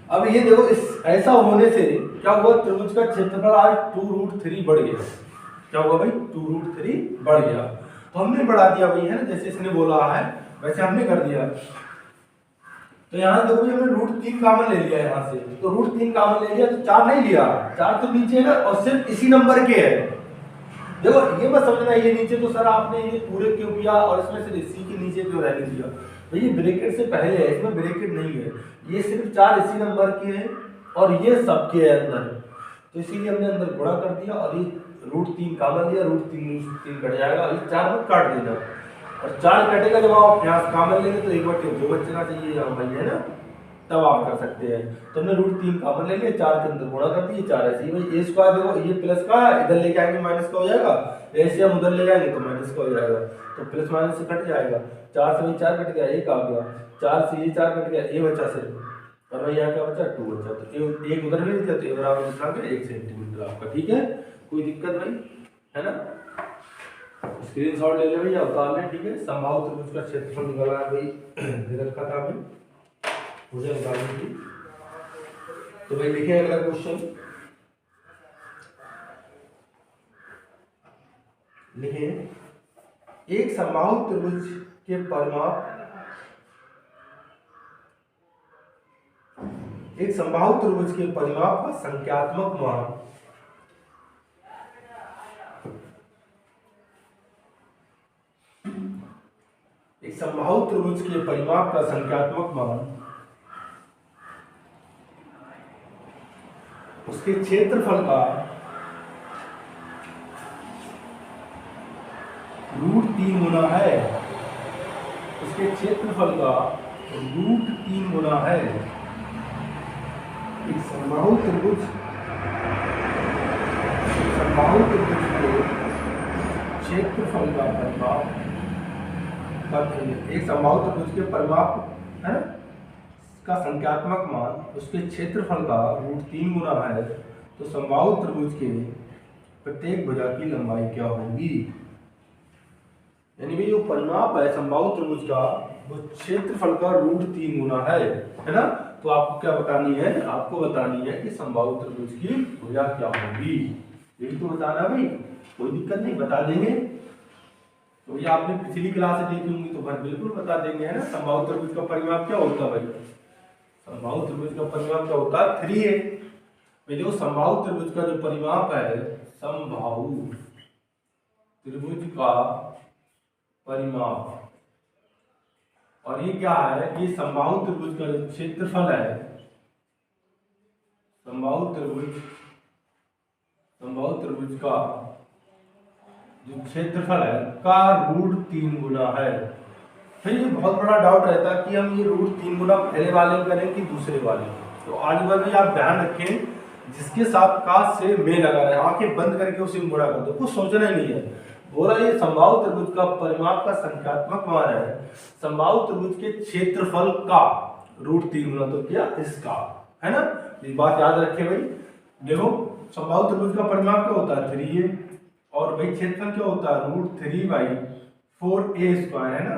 अब ये देखो इस ऐसा होने से क्या हुआ, त्रिभुज का क्षेत्रफल आज 2√3 बढ़ गया। क्या हुआ भाई 2√3 बढ़ गया, तो हमने बढ़ा दिया भाई है ना, जैसे इसने बोला है वैसे हमने कर दिया। तो यहाँ देखो हमने √3 कॉमन ले लिया यहाँ से, तो √3 कॉमन ले लिया तो 4 नहीं लिया, 4 तो नीचे है ना, और सिर्फ इसी नंबर के है। देखो ये मत समझना ये नीचे तो सर आपने ये पूरे क्यों किया और इसमें से इसी के नीचे क्यों रहने दिया, भाई ये ब्रैकेट से पहले है, इसमें ब्रैकेट नहीं है, ये सिर्फ 4 इसी नंबर के हैं और ये सबके है अंदर, तो इसीलिए हमने अंदर गुणा कर दिया और ये √3 कॉमन लिया, √3 कट जाएगा, इस 4 को काट देना और 4 कटेगा जब आप अभ्यास कॉमन लेंगे तो 1/2 बचना चाहिए यहाँ भाई है ना, तब आप कर सकते हैं। तो हमने √3 कॉमन ले लिया, 4 के अंदर गुणा कर दिए, 4 ऐसे ही भाई ए स्क्वायर देखो ये प्लस का इधर लेके आएंगे माइनस का हो जाएगा, ऐसे हम उधर ले जाएंगे तो माइनस का हो जाएगा, तो प्लस माइनस से कट जाएगा, 4 से भाई 4 कट गया, 1 आ गया, 4 से ये 4 कट गया, ए बचा सिर्फ, और भाई यहाँ क्या बचा 2 बचा, तो एक उधर भी लिखा तो ए बराबर लिखा गया 1 सेंटीमीटर आपका, ठीक है, कोई दिक्कत भाई है ना। स्क्रीनशॉट ले ले भैया उतार ले, ठीक है। समबाहु त्रिभुज का क्षेत्रफल निकाला है भाई, दे रखा था हमें, मुझे निकालने की। तो भाई लिखे अगला क्वेश्चन, लिखे एक समबाहु त्रिभुज के परिमाप, एक समबाहु त्रिभुज के परिमाप का संख्यात्मक मान एक समबाहु त्रिभुज के परिमाप का संख्यात्मक मान उसके क्षेत्रफल का √3 गुना है, उसके क्षेत्रफल का √3 गुना है। एक समबाहु त्रिभुज के क्षेत्रफल का परिमाप, एक समबाहु त्रिभुज के परिमाप है का संख्यात्मक मान उसके क्षेत्रफल का √3 गुना है, तो समबाहु त्रिभुज के प्रत्येक भुजा की लंबाई क्या होगी। यानी कि जो परिमाप है समबाहु त्रिभुज का वो क्षेत्रफल का √3 गुना है ना। तो आपको क्या बतानी है, आपको बतानी है कि समबाहु त्रिभुज की भुजा क्या होगी, यही तो बताना भाई, कोई दिक्कत नहीं, बता देंगे। तो ये आपने पिछली क्लास से देखी होंगी तो बिल्कुल बता देंगे है ना। समबाहु त्रिभुज का परिमाप क्या होता है भाई, समबाहु त्रिभुज का परिमाप क्या होता है 3 है। देखो समबाहु त्रिभुज का जो परिमाप है, समबाहु त्रिभुज का परिमाप, और ये क्या है, ये समबाहु त्रिभुज का जो क्षेत्रफल है, समबाहु त्रिभुज का जो क्षेत्रफल है का √3 गुना है। फिर ये बहुत बड़ा डाउट रहता है कि हम ये √3 गुना पहले वाले करें कि दूसरे वाले। तो आज बार भी आप ध्यान रखें, जिसके साथ का से मेल लगा रहे, आंखें बंद करके उसे गुणा कर दो, कुछ सोचना ही नहीं है। बोला ये समबाहु त्रिभुज का परिमाप का संख्यात्मक मान है, समबाहु त्रिभुज के क्षेत्रफल का √3 गुना, तो क्या इसका है ना। ये बात याद रखे भाई। देखो समबाहु त्रिभुज का परिमाप क्या होता है 3 है, और भाई क्षेत्रफल क्या होता है √3/4 a स्क्वायर है ना,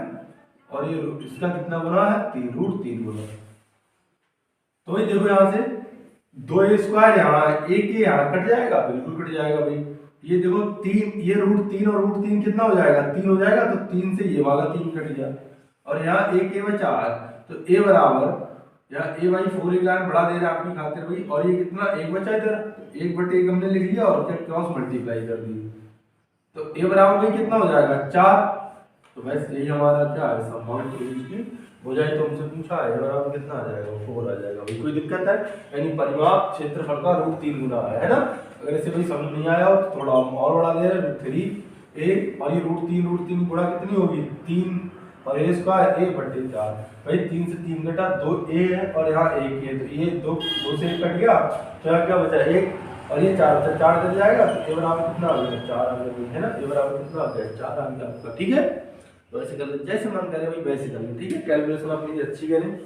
और ये इसका कितना गुना है √3 गुना। तो भाई देखो यहाँ से 2a स्क्वायर यहाँ, 1a यहाँ कट जाएगा, बिल्कुल कट जाएगा भाई। ये देखो 3, ये √3 और √3 कितना हो जाएगा 3 हो जाएगा, तो 3 से ये वाला 3 कट गया, और यहाँ 1a बचा है, तो a बराबर यहाँ a/4 एक लाइन बढ़ा दे रहा है आपकी खातिर भाई, और ये कितना 1 बचा इधर, 1/1 हमने लिख लिया और क्या क्रॉस मल्टीप्लाई कर दी, तो a बराबर भाई कितना हो जाएगा 4, तो वैसे यही हमारा क्या है, समबाहु त्रिभुज की भुजाएं तो हमसे पूछा है, बराबर कितना आ जाएगा, 4 आ जाएगा भाई। कोई दिक्कत है, यानी परिमाप क्षेत्रफल का √3 गुना है ना। अगर इसे भाई समझ नहीं आया हो तो थोड़ा हम और बढ़ा दे रहे हैं, √3 और ये √3 गुणा कितनी होगी 3 और a स्क्वायर a/4 भाई। 3 से 3 घटा 2a है और यहाँ 1 है, तो ये 2 से 1 कट गया, तो यहाँ क्या बचा 1 और ये 4 से 4 कट जाएगा, तो a बराबर कितना आ गया 4 आ गया है ना। a बराबर कितना आ गया 4 आ गया आपका, ठीक है। तो ऐसे कर ले, जैसे मन करे भाई वैसे कर ले, ठीक है। कैलकुलेशन अपनी अच्छी करें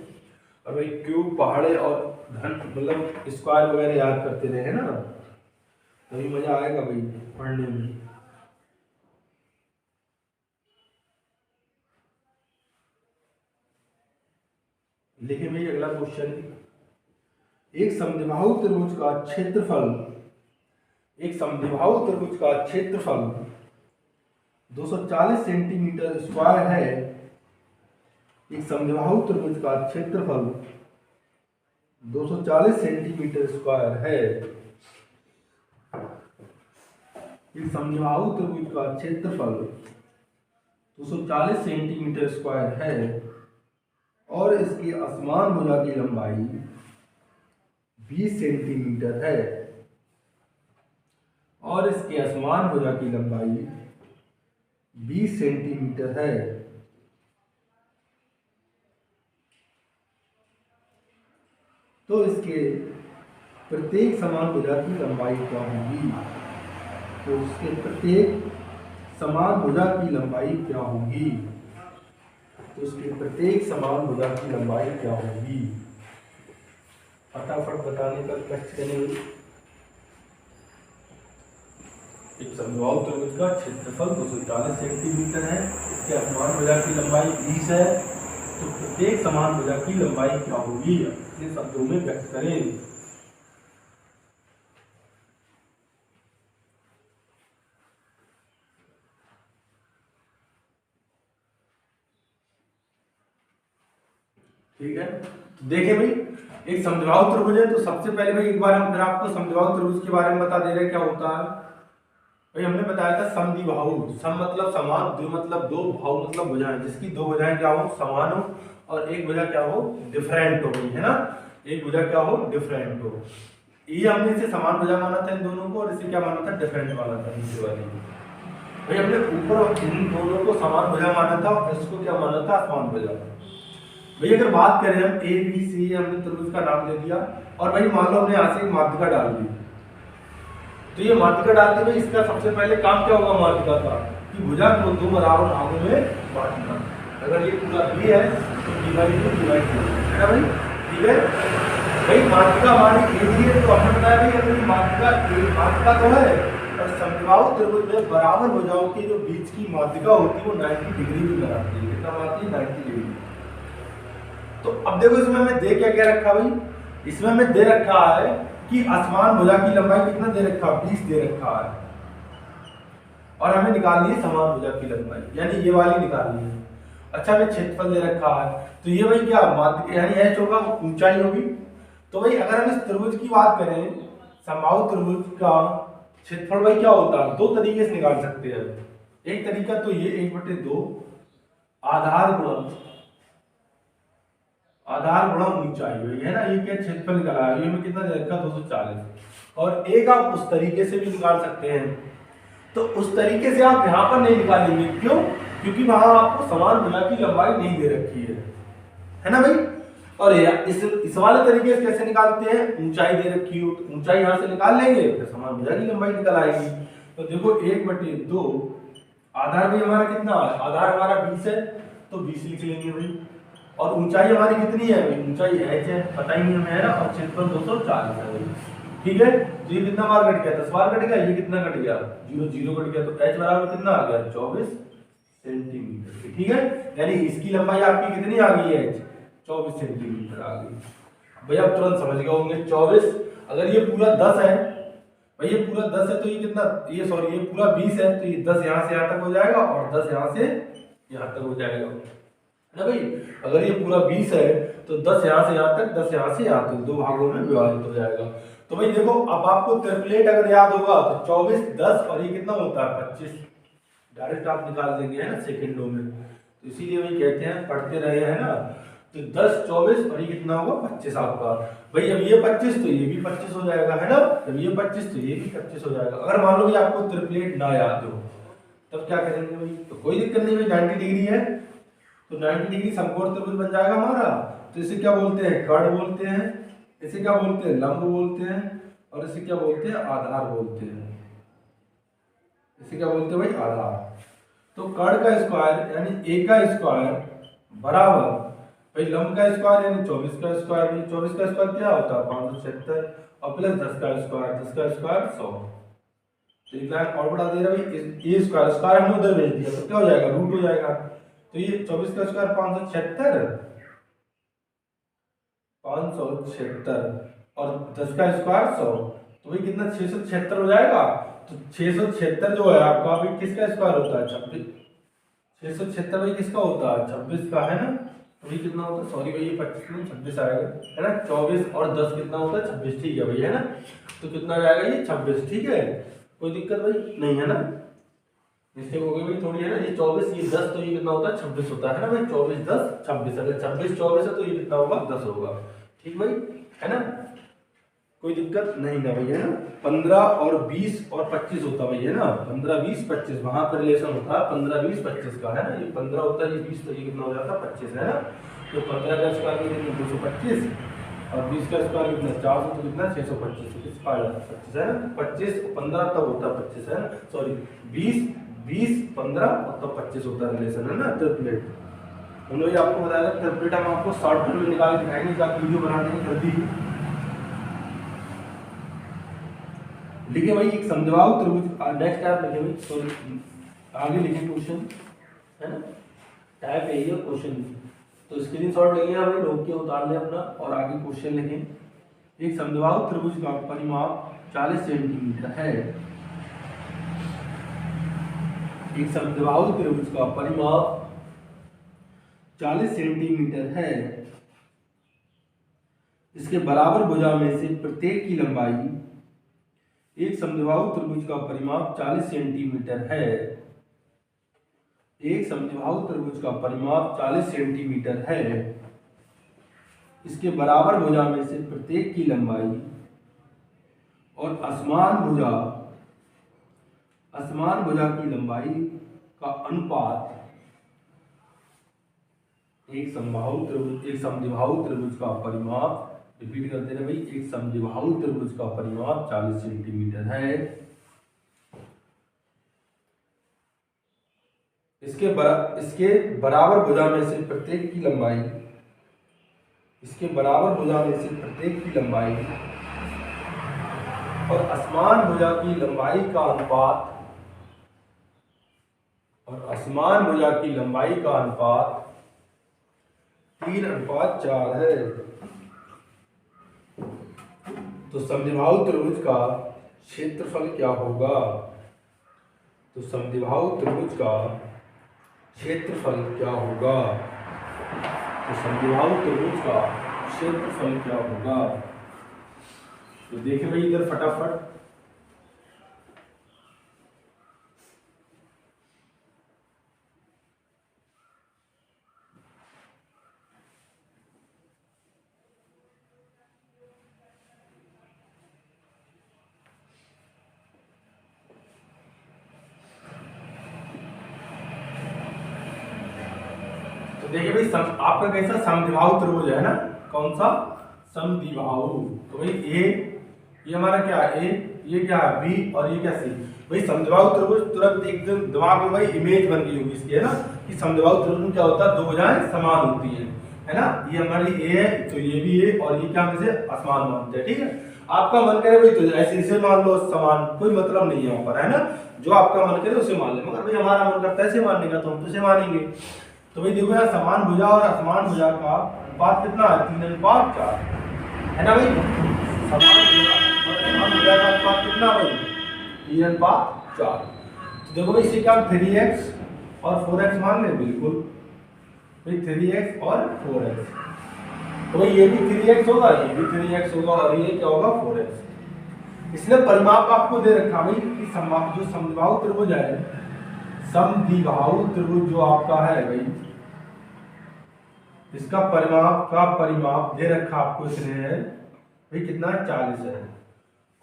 और भाई क्यूब पहाड़े और घन मतलब स्क्वायर वगैरह याद करते रहे है ना, तभी मजा आएगा भाई पढ़ने में। लेकिन भाई अगला क्वेश्चन, एक समद्विबाहु त्रिभुज का क्षेत्रफल, एक समद्विबाहु त्रिभुज का क्षेत्रफल 240 सेंटीमीटर स्क्वायर है। एक समद्विबाहु त्रिभुज का क्षेत्रफल 240 सेंटीमीटर स्क्वायर है। एक समद्विबाहु त्रिभुज का क्षेत्रफल 240 सेंटीमीटर स्क्वायर है और इसकी असमान भुजा की लंबाई 20 सेंटीमीटर है, और इसकी असमान भुजा की लंबाई 20 सेंटीमीटर है। तो इसके प्रत्येक समान भुजा की लंबाई क्या होगी, तो इसके प्रत्येक समान भुजा की लंबाई क्या होगी, तो इसके प्रत्येक समान भुजा की लंबाई क्या होगी, फटाफट बताने का कष्ट करेंगे। एक समद्विबाहु त्रिभुज का क्षेत्रफल 240 सेंटीमीटर है, इसके असमान भुजा की लंबाई 20 है, तो प्रत्येक समान भुजा की लंबाई क्या होगी, अपने शब्दों में व्यक्त करें। ठीक है, देखिए भाई एक समद्विबाहु त्रिभुज है, तो सबसे पहले भाई एक बार हम फिर आपको समद्विबाहु त्रिभुज के बारे में बता दे रहे हैं क्या होता है। भाई हमने बताया था समद्विबाहु, सम मतलब समान, द्वि मतलब दो, भाव मतलब भुजाएं, जिसकी दो भुजाएं क्या हो समान हो और एक भुजा क्या हो डिफरेंट हो गई है ना, एक भुजा क्या हो डिफरेंट हो। ये हमने इसे समान भुजा माना था इन दोनों को, और इसे क्या माना था डिफरेंट माना था नीचे वाली। भाई हमने ऊपर इन दोनों को समान भुजा माना था और इसको क्या माना था असमान भुजा। भाई अगर बात करें हम ए बी सी, हमने त्रिभुज का नाम दे दिया और भाई मान लो हमने यहाँ से एक माध्यिका डाल दी, तो ये माध्यिका डाल दी भाई, इसका सबसे पहले काम क्या होगा माध्यिका का कि भुजा को दो बराबर भागों में बांटना। अगर ये पूरा बी है तो डिवाइड है ना भाई, ठीक है। भाई माध्यिका हमारी ए बी है, तो हमने बताया भाई अगर माध्यिका तो है, और समद्विबाहु त्रिभुज में बराबर भुजाओं की जो बीच की माध्यिका होती है वो 90 डिग्री भी बनाती है। कितना बनाती है 90 डिग्री। तो अब देखो इसमें हमें दे क्या क्या रखा भाई, इसमें हमें दे रखा है कि असमान भुजा की लंबाई कितना दे रखा है 20 दे रखा है, और हमें निकालनी है समान भुजा की लंबाई, यानी ये वाली निकालनी है। अच्छा हमें क्षेत्रफल दे रखा है, तो ये भाई क्या माध्य यानी एच होगा, ऊंचाई होगी। तो भाई अगर हम इस त्रिभुज की बात करें, समबाहु त्रिभुज का क्षेत्रफल भाई क्या होता है, दो तरीके से निकाल सकते हैं। एक तरीका तो ये 1/2 आधार गुणा ऊंचाई हुई है ना, ये क्या क्षेत्रफल निकाला है, ये में कितना दे रखा 240, और एक आप उस तरीके से भी निकाल सकते हैं। तो उस तरीके से आप यहाँ पर नहीं निकालेंगे, क्यों, क्योंकि वहां आपको समान भुजा की लंबाई नहीं दे रखी है ना भाई। और इस वाले तरीके से कैसे निकालते हैं, ऊंचाई दे रखी हो तो ऊंचाई यहाँ से निकाल लेंगे, फिर समान भुजा की लंबाई निकल आएगी। तो देखो 1/2 आधार भी हमारा कितना है, आधार हमारा 20 है तो 20 लिख लेंगे भाई, और ऊंचाई हमारी कितनी है भाई, ऊंचाई h है पता ही नहीं हमें है ना, और क्षेत्रफल 240 है भाई, ठीक है। तो ये कितना बार कट गया 10 बार कट गया, ये कितना कट गया 0 0 कट गया, तो h बराबर कितना आ गया 24 सेंटीमीटर, ठीक है। यानी इसकी लंबाई आपकी कितनी आ गई है h 24 सेंटीमीटर आ गई। भाई आप तुरंत समझ गए होंगे 24, अगर ये पूरा 10 है भाई, ये पूरा 10 है तो ये कितना, ये सॉरी ये पूरा 20 है, तो ये 10 यहाँ से यहाँ तक हो जाएगा और 10 यहाँ से यहाँ तक हो जाएगा ना भाई। अगर ये पूरा 20 है तो 10 यहाँ से यहाँ तक, 10 यहाँ से यहाँ तक, दो भागों में विभाजित हो जाएगा। तो भाई देखो अब आपको ट्रिपलेट अगर याद होगा तो 24 10 और ये कितना होता है 25, डायरेक्ट आप निकाल देंगे है ना सेकंडों में। तो इसीलिए वही कहते हैं पढ़ते रहे हैं ना। तो 10 24 और ये कितना होगा 25 आपका। भाई अब ये 25 तो ये भी 25 हो जाएगा है ना, जब ये 25 तो ये भी 25 हो जाएगा। अगर मान लो कि आपको ट्रिपलेट ना याद हो तब क्या करेंगे भाई, तो कोई दिक्कत नहीं भाई, 90 डिग्री है तो 90 डिग्री समकोण त्रिभुज बन जाएगा हमारा। तो इसे क्या बोलते हैं, कर्ण बोलते हैं, इसे क्या बोलते हैं, लंब बोलते हैं, और इसे क्या बोलते हैं, आधार बोलते हैं। इसे क्या बोलते हैं भाई, आधार। तो कर्ण का स्क्वायर यानी a का स्क्वायर बराबर भाई लंब का स्क्वायर यानी 24 का स्क्वायर। भाई 24 का स्क्वायर क्या होता है 576 और प्लस 10 का स्क्वायर, 10 का स्क्वायर 100। तो एक लाइन और बढ़ा दे रहा भाई, ये स्क्वायर हमने उधर भेज दिया तो क्या हो जाएगा, रूट हो जाएगा। तो ये 24 का स्क्वायर 576 और 10 का स्क्वायर 100, तो भाई कितना 676 हो जाएगा। तो 676 जो है आपका भाई किसका स्क्वायर होता है 26, 676 भाई किसका होता है 26 का है ना। तो ये कितना होता है, सॉरी भाई ये 25 में 26 आएगा है ना, 24 और 10 कितना होता है 26, ठीक है भाई है ना। तो कितना जाएगा ये 26, ठीक है, कोई दिक्कत भाई नहीं है ना। मिस्टेक हो गई भाई थोड़ी है ना, ये 24 ये 10 तो ये कितना होता है 26 होता है ना भाई, 24 10 26, अगर 26 24 है तो ये कितना होगा 10 होगा, ठीक भाई है ना, कोई दिक्कत नहीं ना भाई है ना। 15 और 20 और 25 होता भाई है ना, 15 20 25 वहां पर रिलेशन होता है 15 20 25 का है ना। ये 15 होता है, ये 20 तो ये कितना हो जाता है 25 है ना। तो 15 का स्क्वायर में कितना 225 और 20 का स्क्वायर कितना 400, तो कितना 625, तो किसका आ जाता है 25 है ना। 25 15 तब होता है 25 है ना, सॉरी 20 20 15 और तब 25 होता है रिलेशन है ना ट्रिपलेट। हम लोग आपको बताया था ट्रिपलेट हम आपको शॉर्ट में निकाल के दिखाएंगे, जाकर वीडियो बनाने की जल्दी ही। लिखे भाई एक समद्विबाहु त्रिभुज, नेक्स्ट टाइप लिखे भाई, सॉरी आगे लिखे क्वेश्चन है ना, टाइप ए है क्वेश्चन। तो स्क्रीनशॉट लेंगे भाई, रोक के उतार ले अपना और आगे क्वेश्चन लिखें। एक समद्विबाहु त्रिभुज का परिमाप 40 सेंटीमीटर है। एक समद्विबाहु त्रिभुज का परिमाप 40 सेंटीमीटर है। इसके बराबर भुजा में से प्रत्येक की लंबाई, एक समद्विबाहु त्रिभुज का परिमाप 40 सेंटीमीटर है। एक समद्विबाहु त्रिभुज का परिमाप 40 सेंटीमीटर है। इसके बराबर भुजा में से प्रत्येक की लंबाई और असमान भुजा की लंबाई का अनुपात एक समद्विबाहु त्रिभुज का परिमाप, रिपीट करते रहे भाई, एक समद्विबाहु त्रिभुज का परिमाप 40 सेंटीमीटर है। इसके बराबर भुजा में से प्रत्येक की लंबाई, इसके बराबर भुजा में से प्रत्येक की लंबाई और असमान भुजा की लंबाई का अनुपात, और असमान भुजा की लंबाई का अनुपात 3:4 है। तो समद्विबाहु त्रिभुज का क्षेत्रफल क्या होगा, तो समद्विबाहु त्रिभुज का क्षेत्रफल क्या होगा, तो समद्विबाहु त्रिभुज का क्षेत्रफल क्या होगा। तो देखिए भाई इधर फटाफट, तो देखिए भाई आपका कैसा समद्विबाहु त्रिभुज है ना, कौन सा समद्विबाहु। तो भाई ये हमारा क्या है, ये क्या है बी और ये क्या सी। भाई समद्विबाहु त्रिभुज तुरंत एकदम दिमाग में भाई इमेज बन गई होगी इसकी है ना, कि समद्विबाहु त्रिभुज में क्या होता है, दो भुजाएं समान होती है ना। ये हमारी ए है तो ये भी ए, और ये क्या हम इसे असमान मानते हैं, ठीक है। आपका मन करे भाई तो ऐसे इसे मान लो समान, कोई मतलब नहीं है वहां पर है ना, जो आपका मन करे उसे मान ले, मगर भाई हमारा मन करता है ऐसे मानने का तो हम तो इसे मानेंगे। तो भाई देखो यार समान भुजा और असमान भुजा का अनुपात कितना है 3:4 है ना भाई। समान भुजा और असमान भुजा का अनुपात कितना भाई 3:4। तो देखो भाई इसे क्या 3x और 4x मान ले, बिल्कुल भाई 3x और 4x। तो भाई ये भी 3x होगा, ये भी 3x होगा और ये क्या होगा 4x। इसलिए परिमाप आपको दे रखा भाई कि जो समद्विबाहु त्रिभुज है, समद्विबाहु त्रिभुज जो आपका है भाई, इसका परिमाप दे रखा आपको इसने है भाई कितना, 40 है।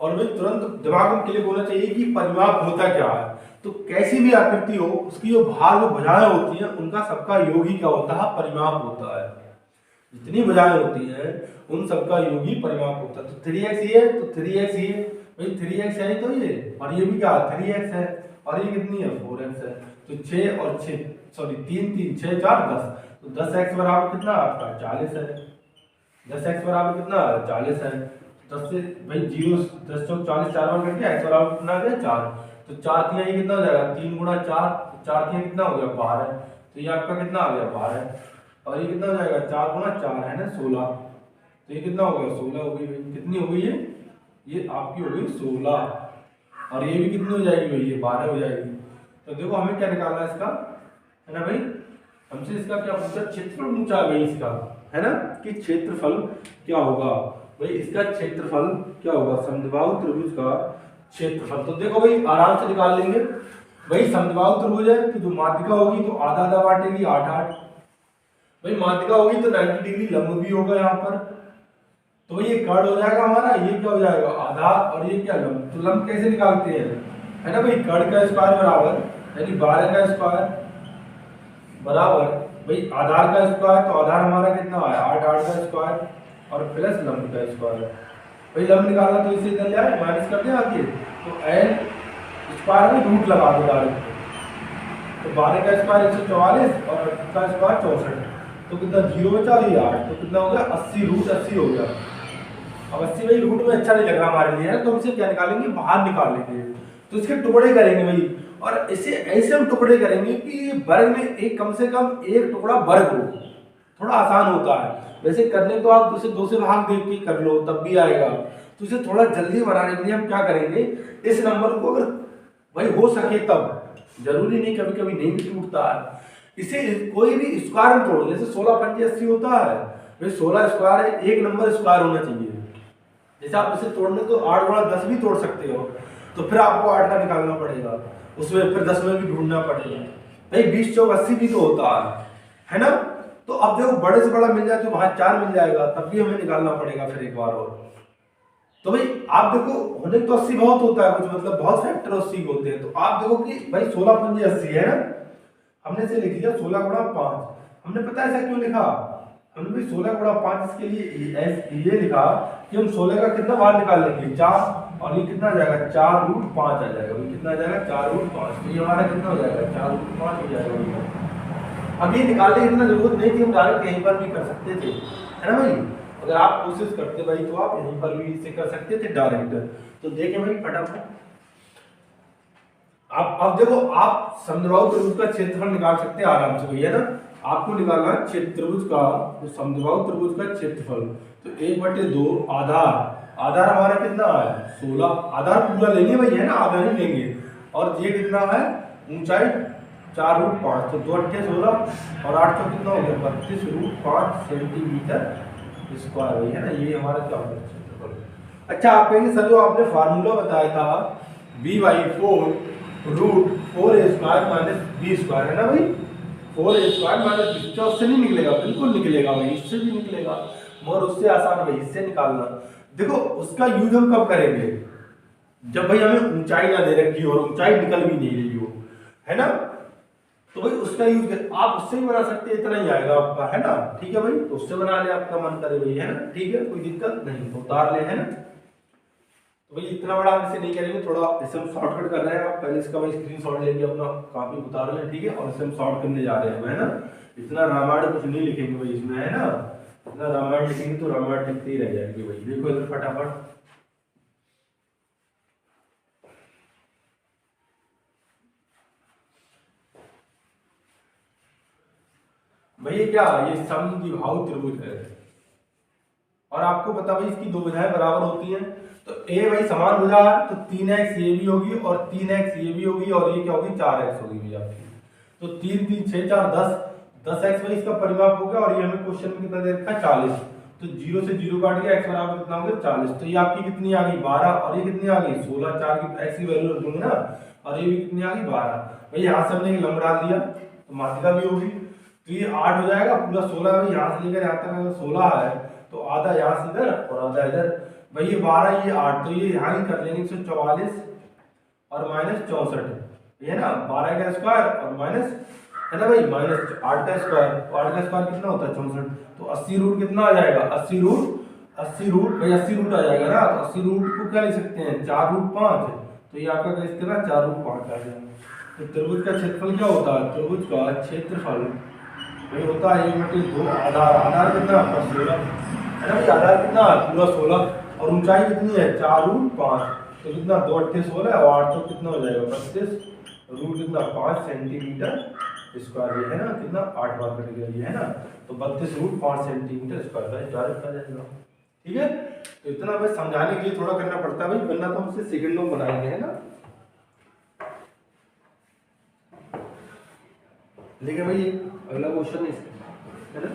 और भाई तुरंत दिमाग में क्लिक होना चाहिए कि परिमाप होता क्या है। तो कैसी भी आकृति हो, उसकी जो भार जो भुजाएं होती हैं उनका सबका योग ही क्या होता है, परिमाप होता है। जितनी भुजाएं होती हैं उन सबका योग ही परिमाप होता है। तो 3x ये है तो 3x ये भाई, 3x है तो ये, और ये भी क्या 3x है, और ये कितनी है 4x है। तो 6 और 6 सॉरी 3 3 6 4 10, तो 10x बराबर कितना आपका 40 है। 10x बराबर कितना 40 है। 10 से भाई 0 10 चौक 40 4 बार करके x बराबर कितना आ गया 4। तो 4 3 ये कितना हो जाएगा 3 गुणा 4, तो 4 3 कितना हो गया 12। तो ये आपका कितना आ गया 12, और ये कितना हो जाएगा 4 गुणा 4 है ना 16। तो ये कितना हो गया 16 हो गई भाई, कितनी हो गई ये आपकी हो गई 16। और ये भी कितनी हो जाएगी भाई, ये 12 हो जाएगी। तो देखो हमें क्या निकालना है इसका, है ना भाई, हमसे इसका क्या पूछा, क्षेत्रफल पूछा भाई इसका, है ना, कि क्षेत्रफल क्या होगा भाई, इसका क्षेत्रफल क्या होगा, समद्विबाहु त्रिभुज का क्षेत्रफल। तो देखो भाई आराम से निकाल लेंगे भाई। समद्विबाहु त्रिभुज है तो जो माध्यिका होगी तो आधा आधा बांटेगी 8 8 भाई, माध्यिका होगी तो 90 डिग्री लंब भी होगा यहाँ पर। तो ये कर्ण हो जाएगा हमारा, ये क्या हो जाएगा आधार, और ये क्या लंब। तो लंब कैसे निकालते हैं, है ना भाई, कर्ण का स्क्वायर बराबर यानी 12 का स्क्वायर बराबर भाई आधार का स्क्वायर, तो आधार हमारा कितना है 8 8 का स्क्वायर और प्लस लंब का स्क्वायर। भाई लंब निकालना तो इसे इधर ले आए माइनस कर दें आगे, तो एल स्क्वायर में रूट लगा दो डायरेक्ट। तो 12 का स्क्वायर 144 और 8 का स्क्वायर 64, तो कितना 0 बचा, ये 8, तो कितना हो गया 80, रूट 80 हो गया। अब 80 भाई रूट में अच्छा नहीं लग रहा हमारे लिए, तो हमसे क्या निकालेंगे, बाहर निकाल लेंगे। तो इसके टुकड़े करेंगे भाई, और इसे ऐसे हम टुकड़े करेंगे कि वर्ग में एक कम से कम एक टुकड़ा वर्ग हो, थोड़ा आसान होता है। वैसे करने तो आप उसे 2 से भाग दे के कर लो तब भी आएगा। तो इसे थोड़ा जल्दी बनाने के लिए हम क्या करेंगे, इस नंबर को अगर भाई हो सके तब, जरूरी नहीं कभी कभी नहीं भी टूटता है, इसे कोई भी स्क्वायर में तोड़, जैसे 16 पंजे 80 होता है भाई, 16 स्क्वायर है, एक नंबर स्क्वायर होना चाहिए। जैसे आप इसे तोड़ने तो 8 गुणा 10 भी तोड़ सकते हो, तो फिर आपको 8 का निकालना पड़ेगा, उसमें फिर 10 में भी ढूंढना पड़ेगा भाई। 20 चौक 80 भी तो होता है ना। तो अब देखो बड़े से बड़ा मिल जाए तो वहां 4 मिल जाएगा, तब भी हमें निकालना पड़ेगा फिर एक बार और। तो भाई आप देखो होने तो 80 बहुत होता है कुछ, मतलब बहुत फैक्टर 80 होते हैं। तो आप देखो कि भाई 16 पंजे 80 है ना, हमने से लिख दिया 16 गुणा 5। हमने पता ऐसा क्यों लिखा, हमने भाई 16 गुणा 5 इसके लिए ये लिखा कि हम 16 का कितना बाहर निकाल लेंगे 4, और ये कितना आ जाएगा 4 रूट 5 आ जाएगा भाई, कितना आ जाएगा 4 रूट 5। तो ये हमारा कितना हो जाएगा 4 रूट 5 हो जाएगा। अब ये निकालने की इतना जरूरत नहीं थी, हम डायरेक्ट यहीं पर भी कर सकते थे, है ना भाई। अगर आप कोशिश करते भाई तो आप यहीं पर भी इसे कर सकते थे डायरेक्ट। तो देखें भाई फटाफट आप, अब देखो आप समद्विबाहु त्रिभुज का क्षेत्रफल निकाल सकते हैं आराम से भैया ना। आपको निकालना है त्रिभुज का, तो समद्विबाहु त्रिभुज का क्षेत्रफल, तो 1/2 आधार हमारा कितना है 16, आधार पूरा लेंगे भाई, है ना, आधा नहीं लेंगे। और ये कितना है ऊंचाई 4 रूट 5, तो 2 8 16 और 8 कितना हो गया 32 रूट 5 सेंटीमीटर स्क्वायर है ना। ये हमारा क्या होगा क्षेत्रफल। अच्छा आप कहेंगे सर जो आपने फार्मूला बताया था b/4 root 4a square minus b square, है ना भाई, 4a स्क्वायर माइनस b, क्या उससे नहीं निकलेगा, बिल्कुल निकलेगा भाई, इससे भी निकलेगा, मगर उससे आसान भाई इससे निकालना। देखो उसका यूज हम कब करेंगे, जब भाई हमें ऊंचाई ना दे रखी हो और ऊंचाई निकल भी नहीं रही हो, है ना, तो भाई उसका यूज कर, आप उससे भी बना सकते हैं, इतना ही आएगा आपका, है ना। ठीक है भाई, तो उससे बना ले आपका मन करे भाई, है ना, ठीक है, कोई दिक्कत नहीं, तो उतार ले, है ना। तो भाई इतना बड़ा इसे नहीं करेंगे, थोड़ा इसे हम शॉर्टकट कर रहे हैं। आप पहले इसका भाई स्क्रीनशॉट लेके अपना कॉपी उतार लें, ठीक है, और इसे हम शॉर्ट करने जा रहे हैं, है ना। इतना रामायण कुछ नहीं लिखेंगे भाई इसमें, है ना, इतना रामायण लिखेंगे तो रामायण लिखते ही रह जाएगी भाई। देखो इधर फटाफट भैया क्या, ये समद्विबाहु त्रिभुज है, और आपको पता भाई इसकी दो भुजाएं बराबर होती हैं। तो ए भाई समान भुजा है, तो 3x ये भी होगी और 3x ये भी होगी, और ये क्या होगी 4x होगी भैया आपकी। तो 3 3 6 4 10, 10x भाई इसका परिमाप हो गया, और ये हमें क्वेश्चन में कितना दे रखा है 40। तो 0 से 0 काट गया, x बराबर कितना हो गया 40। तो ये आपकी कितनी आ गई 12, और ये कितनी आ गई 16, 4 की x की वैल्यू रख दूंगे ना, और ये भी कितनी आ गई 12 भाई यहाँ से हमने एक लंब डाल दिया तो माध्यिका भी होगी, तो ये 8 हो जाएगा, पूरा 16। भाई यहाँ से लेकर यहाँ तक अगर 16 है तो आधा यहाँ से इधर और आधा इधर। भाई ये 12 ये 8, तो ये यहाँ ही कर लेंगे 144 और माइनस 64, ये ना 12 का स्क्वायर और माइनस है ना भाई माइनस 8 का स्क्वायर, तो 8 का स्क्वायर कितना होता है 64, तो 80 रूट कितना आ जाएगा 80 रूट भाई 80 रूट आ जाएगा ना, तो 80 रूट को क्या लिख सकते हैं 4 रूट 5, तो ये आपका कैसे कितना 4 रूट 5 आ जाएगा। तो त्रिभुज का क्षेत्रफल क्या होता है, त्रिभुज का क्षेत्रफल भाई होता है 1/2 आधार, आधार कितना आपका 16 है ना भाई, आधार कितना पूरा 16 और ऊंचाई कितनी है 4 रूट 5, तो कितना 2 8 16 और 8 तो कितना हो जाएगा 32 रूट कितना 5 सेंटीमीटर स्क्वायर, ये है ना कितना 8 बार कट गया ये है ना, तो 32 रूट 5 सेंटीमीटर स्क्वायर डायरेक्ट आ जाएगा। ठीक है, तो इतना बस समझाने के लिए थोड़ा करना पड़ता है भाई, वरना तो हमसे सेकंडों में बनाएंगे है ना। लेकिन भाई अगला क्वेश्चन है ना,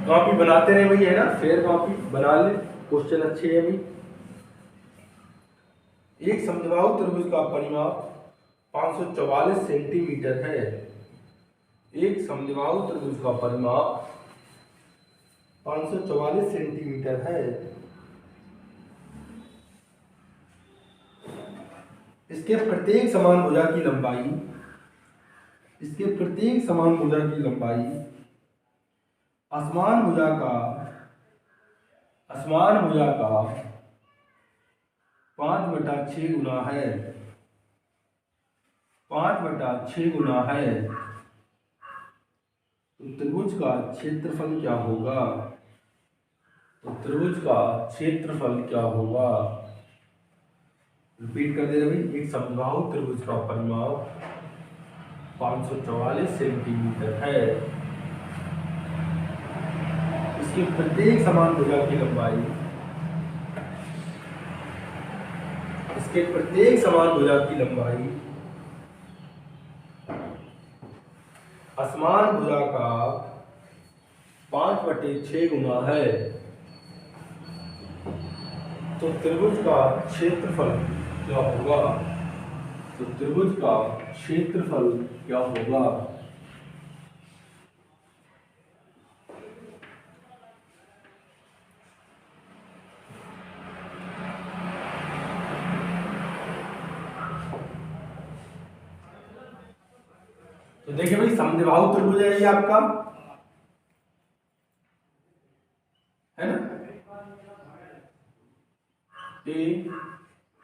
कॉपी बनाते रहे भाई है ना, फेयर कॉपी बना ले, क्वेश्चन अच्छे है भाई। एक समद्विबाहु त्रिभुज का परिमाप 544 सेंटीमीटर है। एक समद्विबाहु त्रिभुज का परिमाप 544 सेंटीमीटर है। इसके प्रत्येक समान भुजा की लंबाई, इसके प्रत्येक समान भुजा की लंबाई असमान भुजा का 5/6 गुना है, 5/6 गुना है। तो त्रिभुज का क्षेत्रफल क्या होगा, तो त्रिभुज का क्षेत्रफल क्या होगा, रिपीट कर दे रहे भाई। एक समबाहु त्रिभुज का परिमाप 544 सेंटीमीटर है। इसके प्रत्येक समान भुजा की लंबाई, इसके प्रत्येक समान भुजा की लंबाई असमान भुजा का 5/6 गुना है। तो त्रिभुज का क्षेत्रफल क्या होगा, तो त्रिभुज का क्षेत्रफल क्या होगा। तो देखिए भाई समद्विबाहु त्रिभुज है ये आपका है ना, ए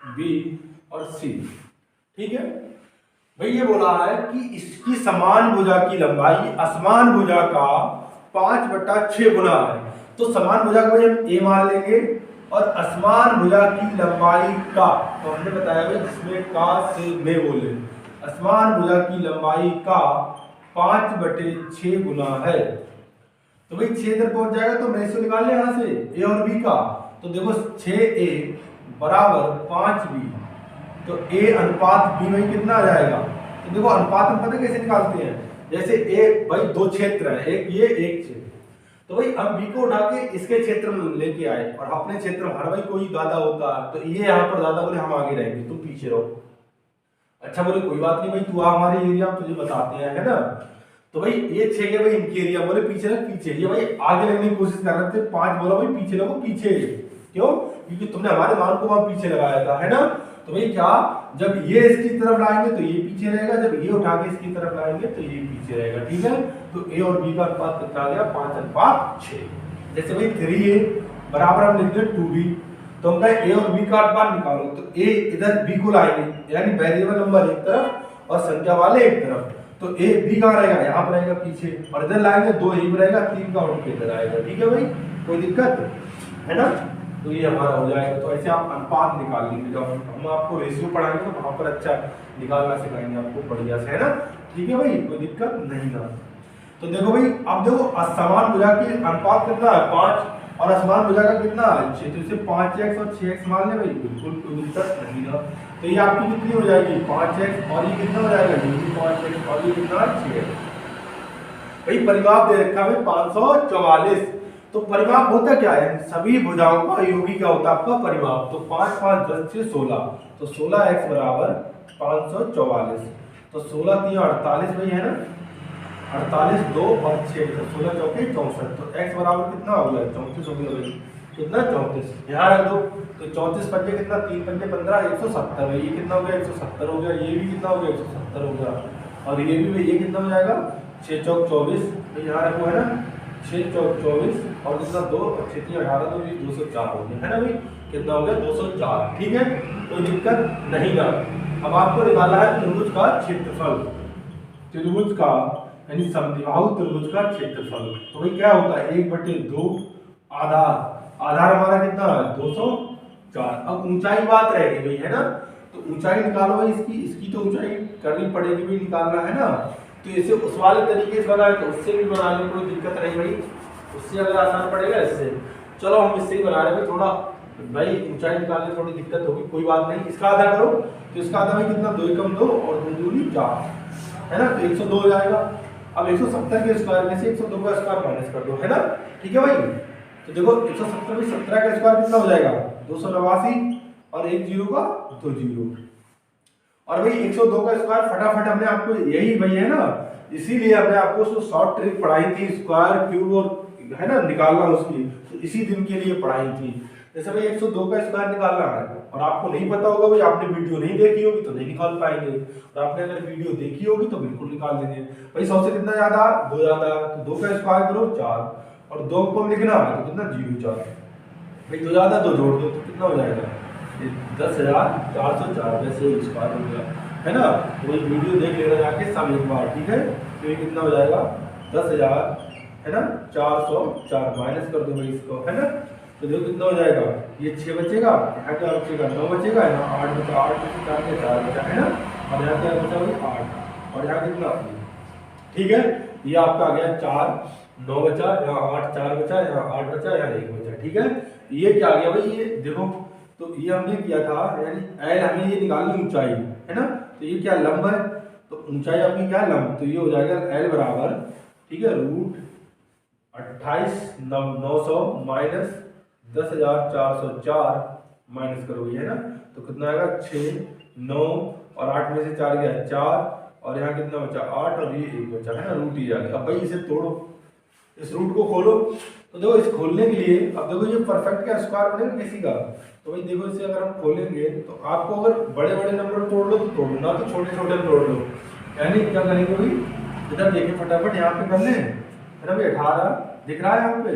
बी और सी। ठीक है भाई, ये बोला है कि इसकी समान भुजा की लंबाई असमान भुजा का 5/6 गुना है। तो समान भुजा को हम ए मान लेंगे और असमान भुजा की लंबाई का, तो हमने बताया भाई जिसमें का से में बोले, असमान भुजा की लंबाई का 5/6 गुना है। तो भाई 6 इधर पहुंच जाएगा तो रेशियो निकाल ले यहाँ से ए और बी का। तो देखो 6a बराबर 5b, तो a अनुपात b भाई कितना आ जाएगा। तो देखो अनुपात हम पता कैसे निकालते हैं, जैसे a भाई दो क्षेत्र है, एक ये एक क्षेत्र, तो भाई हम b को उठा के इसके क्षेत्र में लेके आए और अपने क्षेत्र में हर भाई कोई दादा होता है, तो ये यहाँ पर दादा बोले हम आगे रहेंगे तुम पीछे रहो। अच्छा बोले कोई बात नहीं भाई तू आ हमारे एरिया में, तुझे बताते हैं है ना। तो भाई ये 6 के भाई इनके एरिया बोले पीछे रख पीछे, ये भाई आगे लगने की कोशिश कर रहे थे, 5 बोला भाई पीछे लगो पीछे, क्यों क्योंकि तुमने हमारे मान को वहां पीछे लगाया था है ना। तो भाई क्या जब ये इसकी तरफ लाएंगे तो ये पीछे रहेगा, जब ये उठा के इसकी तरफ लाएंगे तो ये पीछे रहेगा। ठीक है, तो ए और बी का अनुपात कितना आ गया 5/6। जैसे भाई 3a बराबर हम लिख दें 2b, तो हम कहें ए और बी का अनुपात निकालो, तो ए इधर बी को लाएंगे यानी वेरिएबल नंबर एक तरफ और संख्या वाले एक तरफ, तो ए बी कहाँ रहेगा यहाँ पर रहेगा पीछे, और इधर लाएंगे 2 यहीं पर रहेगा, 3 का उठ के इधर आएगा। ठीक है भाई, कोई दिक्कत है ना। तो ये हमारा हो जाएगा। तो ऐसे आप अनुपात निकाल लेंगे, जब हम आपको रेशियो पढ़ाएंगे तो वहां पर अच्छा निकालना सिखाएंगे आपको बढ़िया से है ना। ठीक है भाई, कोई दिक्कत नहीं ना। तो देखो भाई अब देखो असमान भुजा की अनुपात कितना है 5 और असमान भुजा का कितना है 6, तो इसे 5x और 6x मान ले भाई, बिल्कुल कोई दिक्कत नहीं ना। तो ये आपकी कितनी हो जाएगी 5x और ये कितना हो जाएगा ये भी 5x और ये कितना 6x। भाई परिमाप दे रखा है 544। तो परिमाप होता क्या है, सभी भुजाओं का योगी क्या होता है आपका परिमाप। तो 5 5 10 6 16, तो 16x बराबर 544। तो 16 3 48 भाई है ना, 48 2 और 6 तो 16 चौके 64। तो x बराबर कितना हो गया 34 हो गया भाई, कितना 34 यहाँ रख दो। तो 34 पंजे कितना 3 पंजे 15 170 भाई, ये कितना हो गया 170 हो गया, ये भी कितना हो गया 170 हो गया, और ये भी भाई ये कितना हो जाएगा 6 चौक 24। तो यहाँ रखो है ना 6 चौक 24 और कितना 2 और 6 3 18 तो ये 204 हो गया है ना भाई, कितना हो गया 204। ठीक है, कोई दिक्कत नहीं ना। अब आपको निकालना है त्रिभुज का क्षेत्रफल, त्रिभुज का यानी समद्विबाहु त्रिभुज का क्षेत्रफल। तो भाई क्या होता है 1/2 आधार, आधार हमारा कितना है 204। अब ऊंचाई बात रहेगी भाई है ना, तो ऊंचाई निकालो भाई इसकी, इसकी तो ऊंचाई करनी पड़ेगी भाई, निकालना है ना। तो इसे उस वाले तरीके से बनाए तो उससे भी बना ले, कोई दिक्कत नहीं भाई, उससे अगर आसान पड़ेगा इससे, चलो हम इससे ही बना रहे हैं। थोड़ा भाई ऊंचाई निकालने थोड़ी दिक्कत होगी, कोई बात नहीं। इसका आधा करो तो इसका आधा भाई कितना 2 एकम 2 और 2 दूनी 4 है ना, तो 102 हो जाएगा। अब 170 के स्क्वायर में से 102 का स्क्वायर माइनस कर दो है ना, ठीक है भाई। तो देखो 170 में 17 का स्क्वायर कितना हो जाएगा 289 और 1 0 का 2 0। और भाई 102 का स्क्वायर फटाफट हमने आपको यही भाई है ना, इसीलिए हमने आपको उसको शॉर्ट ट्रिक पढ़ाई थी, स्क्वायर क्यूब और है ना निकालना उसकी, तो इसी दिन के लिए पढ़ाई थी। जैसे भाई 102 का स्क्वायर निकालना है और आपको नहीं पता होगा भाई, आपने वीडियो नहीं देखी होगी तो नहीं निकाल पाएंगे, और आपने अगर वीडियो देखी होगी तो बिल्कुल निकाल देंगे भाई। 100 से कितना ज्यादा 2 ज्यादा, तो 2 का स्क्वायर करो 4 और 2 को लिखना है तो कितना 0 4 भाई, 2 ज्यादा 2 जोड़ दो तो कितना हो जाएगा 10,404 वैसे स्क्वायर हो गया है ना। तो वही वीडियो देख लेना जाके सब एक बार, ठीक है। तो ये कितना हो जाएगा 10,000 है ना 404 माइनस कर दो भाई इसको है ना, तो देखो कितना हो जाएगा, ये 6 बचेगा, यहाँ क्या बचेगा 9 बचेगा, यहाँ 8 बचा, 8 में से 4 के 4 बचा है ना, और यहाँ क्या बचा भाई 8 और यहाँ कितना, ठीक है। ये आपका आ गया 4 9 बचा, यहाँ 8 4 बचा, यहाँ 8 बचा, यहाँ 1 बचा, ठीक है। ये क्या आ गया भाई, ये देखो तो ये हमने किया था यानी एल हमें ये निकालनी ऊंचाई है ना, तो ये क्या लंब है, तो ऊंचाई आपकी क्या लंब, तो ये हो जाएगा एल बराबर, ठीक है √28,900 माइनस 10,404 माइनस करो है ना, तो कितना आएगा 6 9 और 8 में से 4 गया 4 और यहाँ कितना बचा 8 और ये 1 बचा है ना, रूट ही आ गया। अब भाई इसे तोड़ो, इस रूट को खोलो, तो देखो इस खोलने के लिए अब देखो ये परफेक्ट का स्क्वायर बनेगा किसी का, तो भाई देखो इसे अगर हम खोलेंगे तो आपको अगर बड़े बड़े नंबर तोड़ लो तो तोड़ लो, ना तो छोटे छोटे तोड़ लो। यानी क्या करेंगे भाई, इधर देखिए फटाफट यहाँ पे कर ले है ना भाई, 18 दिख रहा है यहाँ पे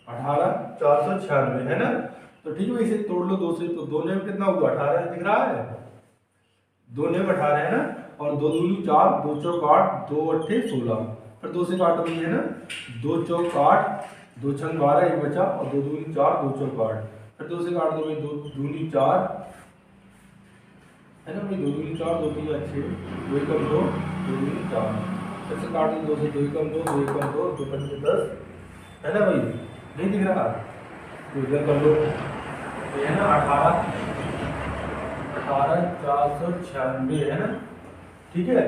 18,496 है ना, तो ठीक है भाई इसे तोड़ लो 2 से, तो 2 में कितना होगा 18 दिख रहा है, 2 में 18 है ना, और 2 दूनी 4 2 चौक 8 2 अट्ठे 16, फिर 2 से काटो भाई है ना, 2 चौक 8 2 छंग 12 1 बचा, और 2 दूनी 4 2 चौक 8, फिर 2 से काट दो भाई 2 दूनी 4 है ना भाई, 2 दूनी 4 2 3 6 2 एकम 2 2 दूनी 4, फिर से काट दो 2 से 2 एकम 2 2 एकम 2 2 पंजे 10 है ना भाई, नहीं दिख रहा, तो इधर कर लो तो है ना 18,496 है ना, ठीक है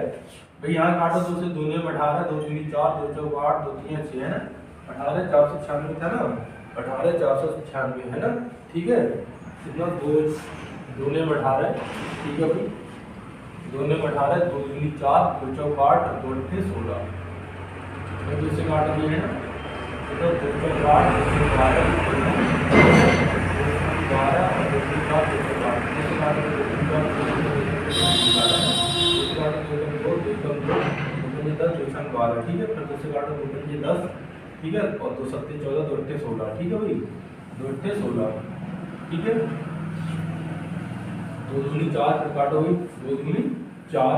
भाई। यहाँ काटो 2 से 2 में 18 2 दूनी 4 2 चौक 8 2 3 6 है ना, 18,496 था ना, 18,496 है ना, ठीक है। कितना 2 में 18 ठीक है भाई, 2 में 18 2 दूनी 4 2 चौक 8 2 अट्ठे 16, मैं 2 से काट दिए है ना, तो 2 चौक 8 2 से 12 12 और 2 से 4 2 से 8 2 से काट दो 2 से 12 ठीक है, फिर 2 से काटो 2 पंजे 10 ठीक है, और 2 सत्ते 14 2 अट्ठे 16 ठीक है भाई, 2 अट्ठे 16 ठीक है, 2 दूनी 4 फिर काटो भाई 2 दूनी 4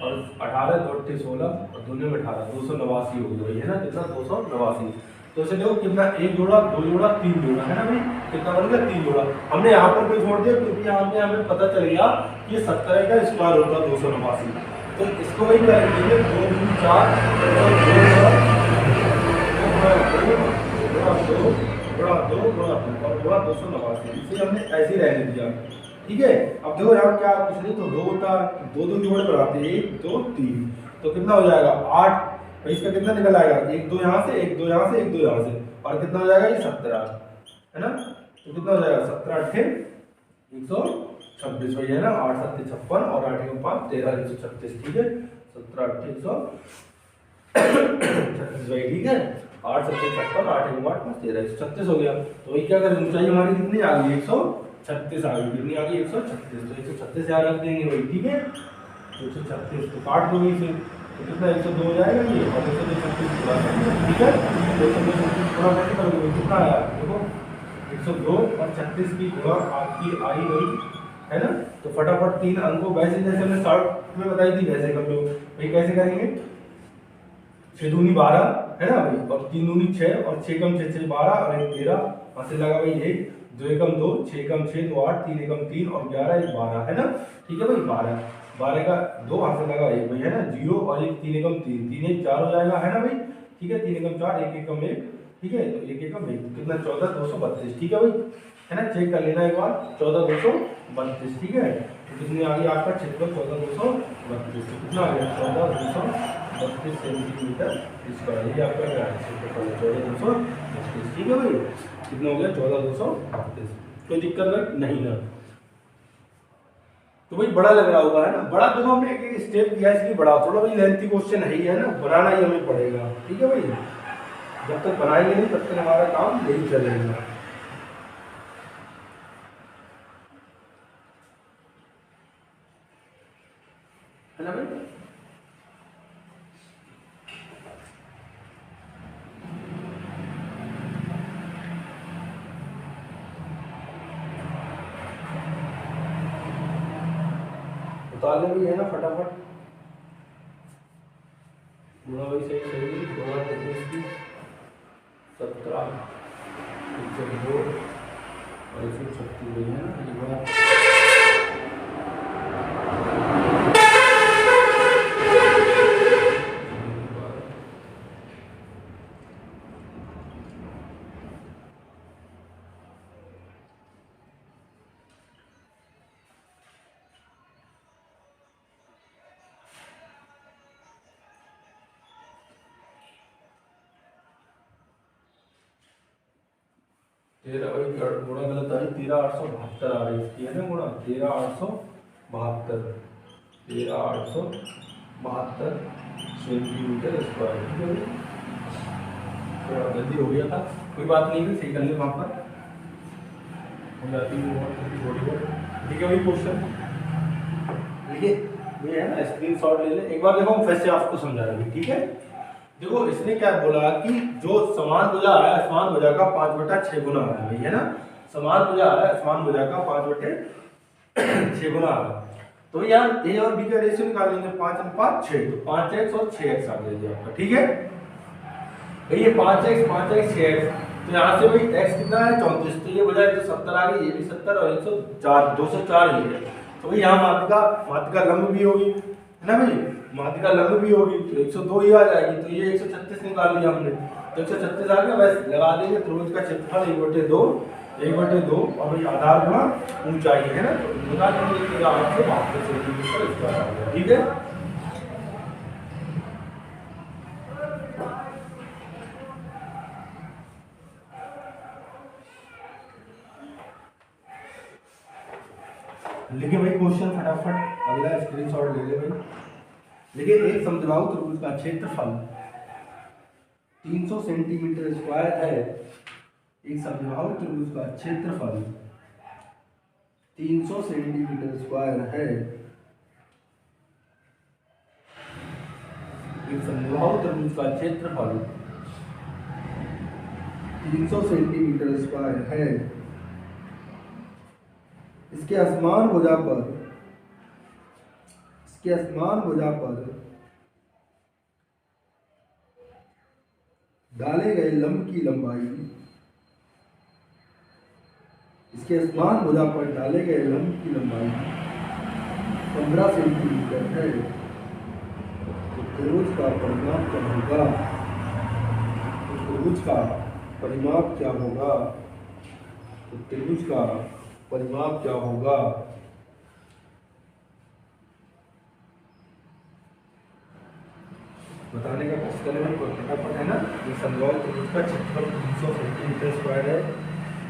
और 18 2 अट्ठे 16 और 2 में 18 289 हो गया भाई है ना, कितना 289। तो इसे देखो कितना 1 जोड़ा 2 जोड़ा 3 जोड़ा है ना भाई, कितना बन गया 3 जोड़ा। हमने यहाँ पर भी छोड़ दिया क्योंकि यहाँ पे हमें पता चल गया कि 17 का स्क्वायर होगा 289, तो इसको वही करेंगे 2 दूनी 4 और 289, इसे हमने ऐसे ही रहने दिया, ठीक है। अब देखो यहाँ क्या कुछ नहीं, तो 2 होता 2 2 जोड़े बनाते हैं 1 2 3, तो कितना हो जाएगा 8, भाई इसका कितना निकल आएगा 1 2 यहाँ से 1 2 यहाँ से 1 2 यहाँ से, और कितना हो जाएगा ये 17 है ना, तो कितना हो जाएगा 17 अट्ठे 26 वही है ना, 8 7 56 और 8 1 5 13 136, ठीक है, 17 8 136 वही, ठीक है, 8 7 56 8 1 8 5 13 136 हो गया। तो वही क्या करें, ऊंचाई हमारी कितनी आ गई, 136 आ गई, कितनी आ गई 136, तो 136 यहाँ रख देंगे वही, ठीक है, तो 136 तो काट दो इसे, तो कितना 102 हो जाएगा ये, और 136 पूरा करेंगे, ठीक है, तो 136 पूरा कैसे करोगे, कितना आया देखो 102 और 36 की गुणा आपकी आई वही है ना। तो फटाफट 3 अंकों वैसे जैसे हमने शॉर्ट में बताई थी वैसे कर लो भाई। कैसे करेंगे, 6 दूनी 12 है ना भाई, और 3 दूनी 6 और 6 कम 6 6 12 और 1 13, वहां से लगा भाई 1 2 एकम 2 6 एकम 6 2 8 3 एकम 3 और 11 1 12 है ना, ठीक है भाई, 12 का 2 वहां से लगा 1 भाई है ना, 0 और 1 3 एकम 3 3 1 4 हो जाएगा है ना भाई, ठीक है, 3 एकम 4 1 एकम 1, ठीक है, तो 1 एकम 1 कितना 14 232, ठीक है भाई, है ना, चेक कर लेना एक बार, 14 232, ठीक है, तो कितनी आ गई आपका क्षेत्रफल 14 232, तो कितना आ गया 14 232 सेंटीमीटर स्क्वायर, ये आपका क्या है क्षेत्रफल 14 232, ठीक है भाई, कितना हो गया 14 232, कोई दिक्कत नहीं ना। तो भाई बड़ा लग रहा होगा है ना, बड़ा देखो हमने एक स्टेप किया इसलिए बड़ा, थोड़ा भाई लेंथी क्वेश्चन है ही है ना, बनाना ही हमें पड़ेगा, ठीक है भाई, जब तक बनाएंगे नहीं तब तक हमारा काम नहीं चलेगा, है ना भाई। उतारने भी है ना फटाफट, गुणा भाई सही सही, गुणा 19 17 102 और 136 है ना, ये बात तेरह गुणा गलत आ रही, 13 872 आ रही इसकी है ना गुणा, 13 872 सेंटीमीटर स्क्वायर, ठीक है, थोड़ा गलती हो गया था, कोई बात नहीं है, सही कर ले वहाँ पर हो जाती है थोड़ी बहुत, ठीक है भाई। क्वेश्चन देखिए ये है ना, स्क्रीनशॉट ले ले एक बार, देखो हम फिर से आपको समझा रहे हैं, ठीक है, देखो इसने क्या बोला कि जो समान भुजा है असमान भुजा का 5/6 गुना है भाई, है ना, समान भुजा है असमान भुजा का 5/6 गुना है, तो यार ए और बी का रेशियो निकाल लेंगे, 5 और 5 6, तो 5x और 6x आ जाएगा आपका, ठीक है भाई, ये 5x 6x, तो यहाँ से भाई x कितना है 34, तो ये बजाय 170 आ गई, ये भी 70 और 104 204 ही है, तो भाई यहाँ माध्यिका लंब भी होगी है ना भाई, माध्यिका लंब भी होगी, तो 102 ही आ जाएगी, तो ये 136 निकाल लिया हमने, तो 136 आ गया, बस लगा देंगे त्रिभुज का क्षेत्रफल 1/2 और भाई आधार गुणा ऊंचाई है ना, तो निकाल देंगे 872 सेंटीमीटर स्क्वायर आ गया, ठीक है। लिखिए भाई क्वेश्चन फटाफट, अगला स्क्रीनशॉट ले ले भाई। देखिए एक समद्विबाहु त्रिभुज का क्षेत्रफल 300 सेंटीमीटर स्क्वायर है, एक समद्विबाहु त्रिभुज का क्षेत्रफल 300 सेंटीमीटर स्क्वायर है, एक समद्विबाहु त्रिभुज का क्षेत्रफल 300 सेंटीमीटर स्क्वायर है, इसके असमान भुजा पर डाले गए लंब की लंबाई, इसके असमान भुजा पर डाले गए लंब की लंबाई 15 सेंटीमीटर है, तो त्रिभुज का परिमाप क्या होगा, तो त्रिभुज का परिमाप क्या होगा, तो त्रिभुज का परिमाप क्या होगा, बताने का कोशिश करें फटाफट है ना। ये समद्विबाहु त्रिभुज का क्षेत्रफल 300 सेंटीमीटर स्क्वायर है,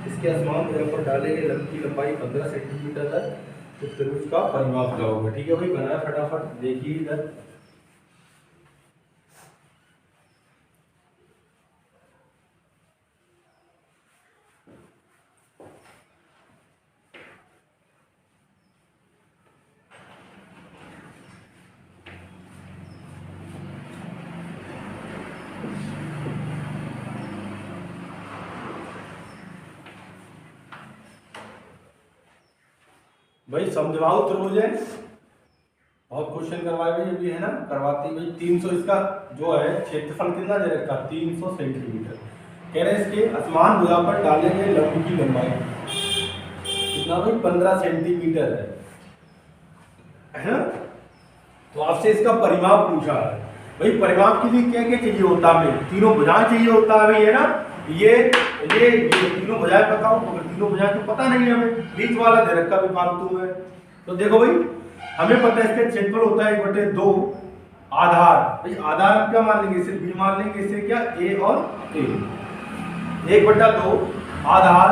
इसके असमान भुजा पर डाले गए लंब की लंबाई 15 सेंटीमीटर है, तो त्रिभुज का परिमाप क्या होगा। ठीक है भाई, बनाया फटाफट, देखिए इधर। भाई समद्विबाहु त्रिभुज है, बहुत क्वेश्चन करवाए भाई अभी, है ना, करवाते ही भाई। 300 इसका जो है क्षेत्रफल कितना दे रखा, 300 सेंटीमीटर। कह रहे हैं इसके असमान भुजा पर डाले गए लंब की लंबाई कितना भाई, 15 सेंटीमीटर है ना। तो आपसे इसका परिमाप पूछा है भाई। परिमाप के लिए क्या क्या चाहिए होता है हमें, तीनों भुजाएं चाहिए होता है भाई, है ना। ये तीनों भुजाएं बताओ, अगर तीनों भुजाएं तो पता नहीं है हमें, बीच वाला दे रखा भी फालतू है। तो देखो भाई, हमें पता है इसका क्षेत्रफल होता है 1/2 आधार। भाई आधार हम क्या मान लेंगे, सिर्फ बी मान लेंगे, इससे क्या ए और ए। 1/2 आधार,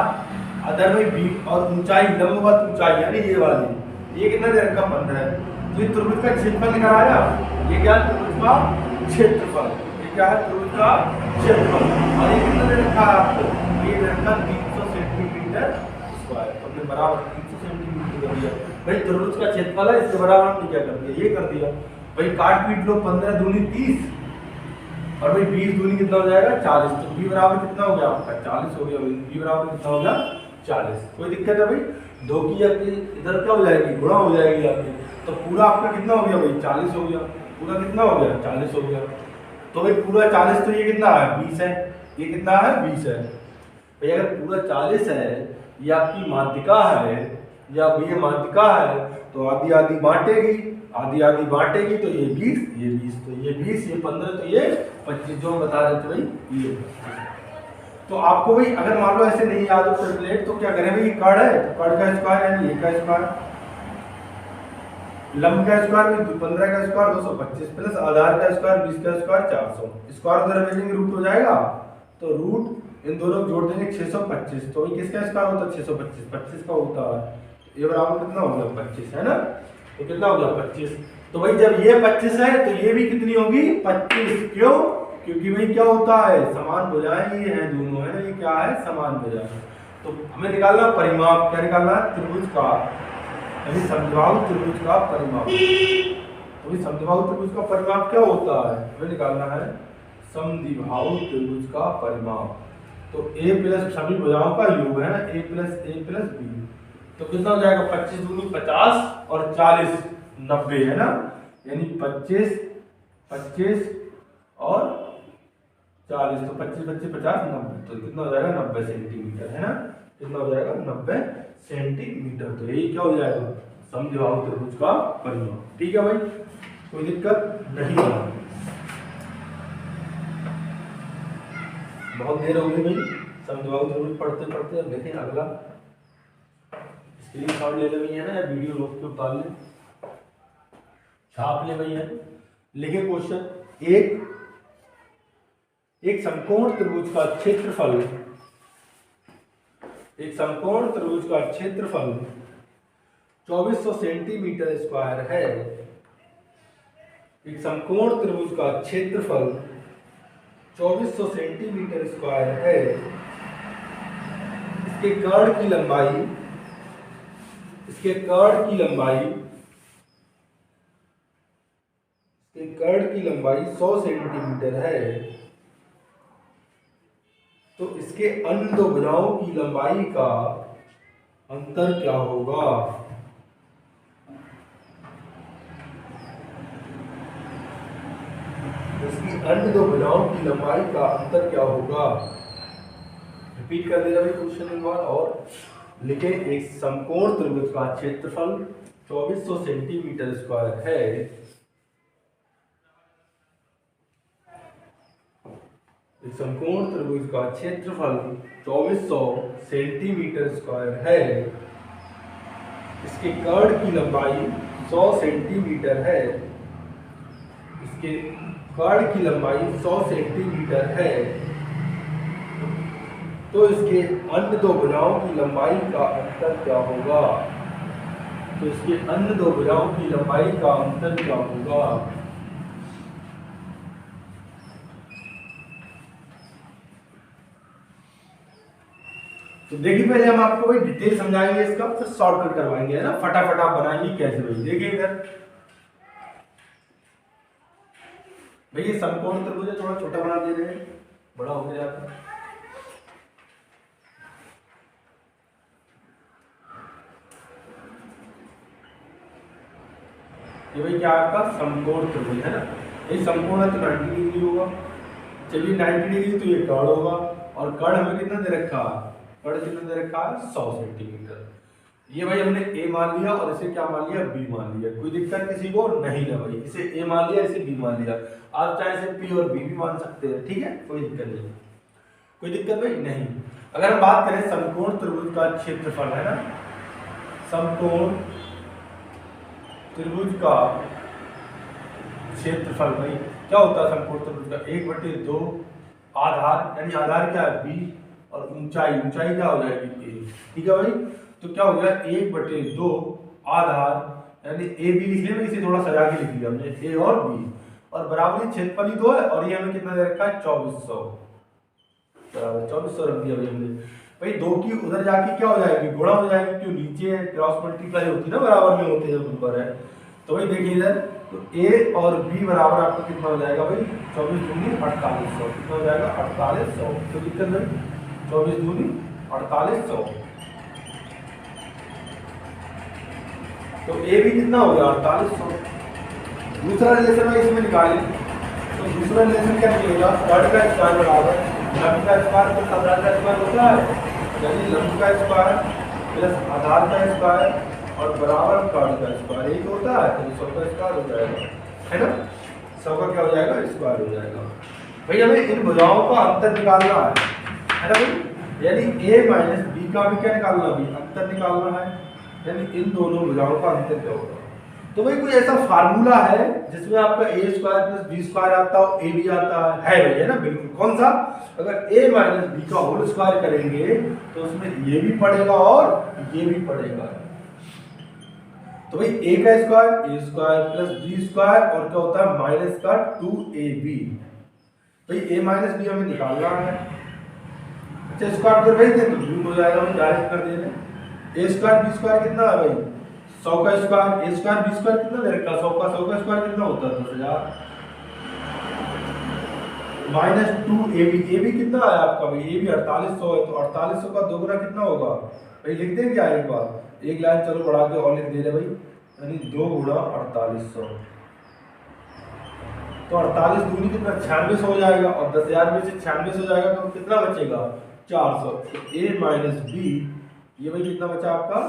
अदर भाई बी, और ऊंचाई लंबवत ऊंचाई यानी ये वाली, ये कितना दे रखा 15 है। तो ये त्रिभुज का क्षेत्रफल निकल आया। ये क्या है, त्रिभुज का क्षेत्रफल। ये क्या है, त्रिभुज का क्षेत्रफल। और ये कितना दे रखा है आपको, ये दे रखा 300 सेंटीमीटर स्क्वायर। हमने बराबर 300 सेंटीमीटर कर दिया भाई। त्रिभुज का क्षेत्रफल है, इसके बराबर हमने क्या कर दिया, ये कर दिया भाई। काट पीट लो, 15 दूनी 30 और भाई 20 दूनी कितना हो जाएगा 40। तो बी बराबर कितना हो गया आपका 40 हो गया। बी बराबर कितना हो गया 40। कोई दिक्कत है भाई, दो की आपकी इधर क्या हो जाएगी, गुणा हो जाएगी आपकी। तो पूरा आपका कितना हो गया भाई 40 हो गया। पूरा कितना हो गया 40 हो गया। तो भाई पूरा 40, तो ये कितना है 20 है। ये कितना है 20 है भाई। अगर पूरा 40 है, ये आपकी माध्यिका है, या ये माध्यिका है, तो आधी आधी बांटेगी, आधी आधी बांटेगी, तो ये 20, ये 20, तो ये 20, ये 15, तो ये 25, जो हम बता रहे थे भाई ये। तो आपको भाई अगर मान लो ऐसे नहीं याद हो कैलकुलेट, तो क्या करें भाई, ये कर्ण है तो कर्ण का स्क्वायर यानी ये का स्क्वायर, लंब का स्क्वायर भी 15 का स्क्वायर 225 प्लस आधार का स्क्वायर 20 का स्क्वायर 400। स्क्वायर उधर भेजेंगे रूट हो जाएगा, तो रूट इन दोनों को जोड़ देंगे 625। तो ये किसका स्क्वायर होता है 625, 25 का होता है। ये बराबर कितना हो गया 25, है ना। तो कितना हो गया 25। तो भाई जब ये 25 है तो ये भी कितनी होगी 25। क्यों, क्योंकि भाई क्या होता है, समान भुजाएं ये हैं दोनों, है ना। ये क्या है, समान भुजाएं। तो हमें निकालना परिमाप, क्या निकालना है, त्रिभुज का, यानी समद्विबाहु त्रिभुज का परिमाप। तो भाई समद्विबाहु त्रिभुज का परिमाप क्या होता है, हमें निकालना है समद्विबाहु त्रिभुज का परिमाप। तो a प्लस सभी भुजाओं का योग है ना, a प्लस b। तो कितना हो जाएगा 25 दूनी 50 और 40 90, है ना। यानी 25 25 और 40, तो 25 25 50 90, तो कितना हो जाएगा 90 सेंटीमीटर, है ना। कितना हो जाएगा 90 सेंटीमीटर। तो यही क्या हो जाएगा, समद्विबाहु त्रिभुज का परिमाप। ठीक है भाई, कोई दिक्कत नहीं है। बहुत देर हो गई भाई समद्विबाहु त्रिभुज पढ़ते पढ़ते। अब देखें अगला, स्क्रीनशॉट ले ले भैया, है ना, या वीडियो रोक के उतार ले, छाप ले भैया। लिखे क्वेश्चन, एक समकोण त्रिभुज का क्षेत्रफल, एक समकोण त्रिभुज का क्षेत्रफल 2400 सेंटीमीटर स्क्वायर है। एक समकोण त्रिभुज का क्षेत्रफल 2400 सेंटीमीटर स्क्वायर है। इसके कर्ण की लंबाई, इसके कर्ण की लंबाई, इसके कर्ण की लंबाई 100 सेंटीमीटर है। तो इसके अन्य दो भुजाओं की लंबाई का अंतर क्या होगा। इसकी अन्य दो भुजाओं की लंबाई का अंतर क्या होगा। रिपीट कर दे रहा भाई क्वेश्चन एक बार और लिखे। एक समकोण त्रिभुज का क्षेत्रफल 2400 सेंटीमीटर स्क्वायर है। एक समकोण त्रिभुज का क्षेत्रफल 2400 सेंटीमीटर स्क्वायर है। इसके कर्ण की लंबाई 100 सेंटीमीटर है। इसके कर्ण की लंबाई 100 सेंटीमीटर है। तो इसके अन्य दो भुजाओं की लंबाई का अंतर क्या होगा। तो इसके अन्य दो भुजाओं की लंबाई का अंतर क्या होगा। तो देखिए पहले हम आपको भाई डिटेल समझाएंगे इसका, फिर शॉर्टकट करवाएंगे, है ना। फटाफट आप बनाएंगे कैसे भाई। देखिए इधर भैया समकोण त्रिभुज थोड़ा छोटा बना दे रहे हैं, बड़ा हो गया जाता है। ये भाई क्या आपका समकोण त्रिभुज है ना। ये समकोण है तो 90 डिग्री होगा। चलिए 90 डिग्री तो ये कर्ण होगा, और कर्ण हमें कितना दे रखा है, कर्ण कितना दे रखा है 100 सेंटीमीटर। ये भाई हमने a मान लिया और इसे क्या मान लिया, b मान लिया। कोई दिक्कत किसी को नहीं ना भाई, इसे a मान लिया इसे b मान लिया। आप चाहे इसे p और b भी मान सकते हैं, ठीक है, कोई दिक्कत नहीं, कोई दिक्कत भाई नहीं। अगर हम बात करें समकोण त्रिभुज का क्षेत्रफल, है ना, समकोण त्रिभुज का क्षेत्रफल भाई क्या होता है समकोण त्रिभुज का, 1/2 आधार, यानी आधार क्या है b, और ऊंचाई, ऊंचाई क्या हो जाएगी a, ठीक है भाई। तो क्या हो गया 1/2 आधार, यानी ए बी लिख लिया, इसे थोड़ा सजा के लिख लिया हमने, ए और बी, और बराबर क्षेत्रफल ही तो है, और ये हमें कितना दे रखा है 2400, बराबर 2400 रख दिया भाई हमने। भाई 2 की उधर जाके क्या हो जाएगी, गुणा हो जाएगी, क्यों नीचे है, क्रॉस मल्टीप्लाई होती है ना, बराबर में होते हैं जब ऊपर है। तो भाई देखिए इधर, तो ए और बी बराबर आपको कितना हो जाएगा भाई, 24 दूनी 4800, कितना हो जाएगा 4800। तो दिक्कत भाई 24 दूनी 4800, तो ए भी कितना हो गया 4800। दूसरा रिलेशन में इसमें निकालें, तो दूसरा रिलेशन क्या निकलेगा, कर्ण का स्क्वायर बराबर लंब का स्क्वायर प्लस आधार का स्क्वायर होता है, यानी लंब का स्क्वायर प्लस आधार का स्क्वायर और बराबर कर्ण का स्क्वायर, एक होता है, तो 100 का स्क्वायर हो जाएगा, है ना, 100 का क्या हो जाएगा स्क्वायर हो जाएगा। भाई हमें इन भुजाओं का अंतर निकालना है ना भाई, यानी a माइनस बी का भी क्या निकालना है, अंतर निकालना है, यानी इन दोनों भुजाओं का अंतर क्या होगा। तो भाई कोई ऐसा फार्मूला है जिसमें आपका a square plus B square आता हो, a भी आता है भाई, है ना, बिल्कुल। कौन सा, अगर a माइनस बी का होल स्क्वायर करेंगे तो उसमें ये भी पड़ेगा और ये भी पड़ेगा। तो भाई a का स्क्वायर प्लस बी स्क्वायर और क्या होता है माइनस का 2ab। भाई a माइनस बी हमें निकालना है, अच्छा स्क्वायर कर भाई तो दूर हो जाएगा, भाई डायरेक्ट कर दे रहे हैं। ए स्क्वायर बी स्क्वायर कितना है भाई 100 का स्क्वायर, ए स्क्वायर बी स्क्वायर कितना दे रखा 100 का स्क्वायर कितना होता है 10,000, माइनस 2ab, ए बी कितना है आपका भाई, ए बी 4800 है, तो 4800 का दोगुना कितना होगा भाई, लिख दें क्या एक बार, एक लाइन चलो बढ़ा के और लिख दे रहे भाई, यानी 2 गुणा 4800, तो 48 दूनी कितना 9600 हो जाएगा, और 10,000 में से 9600 हो जाएगा तो कितना बचेगा 400। तो a माइनस बी, ये भाई कितना बचा आपका,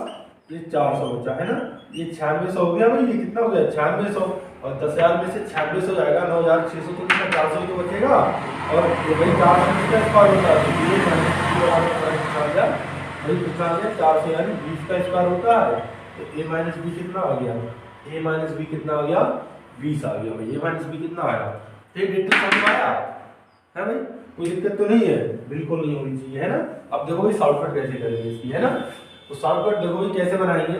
ये 400 बचा, है ना, ये 9600 हो गया भाई, ये कितना हो गया 9600, और 10,000 में से 9600 हो जाएगा 9,600, तो कितना 400 तो बचेगा, और ये भाई 400 कितना स्क्वायर होता है, तो ये माइनस बी आ गया भाई, कितना आ गया 400, यानी 20 का स्क्वायर होता है, तो a माइनस बी कितना आ गया, a माइनस बी कितना आ गया 20 आ गया भाई, a माइनस बी कितना आया, तो डिटेल समझ आया है भाई, कोई दिक्कत तो नहीं है, बिल्कुल नहीं होनी चाहिए, है ना। अब देखो भाई शॉर्टकट कैसे करेंगे इसकी, है ना, तो शॉर्टकट देखो भाई कैसे बनाएंगे,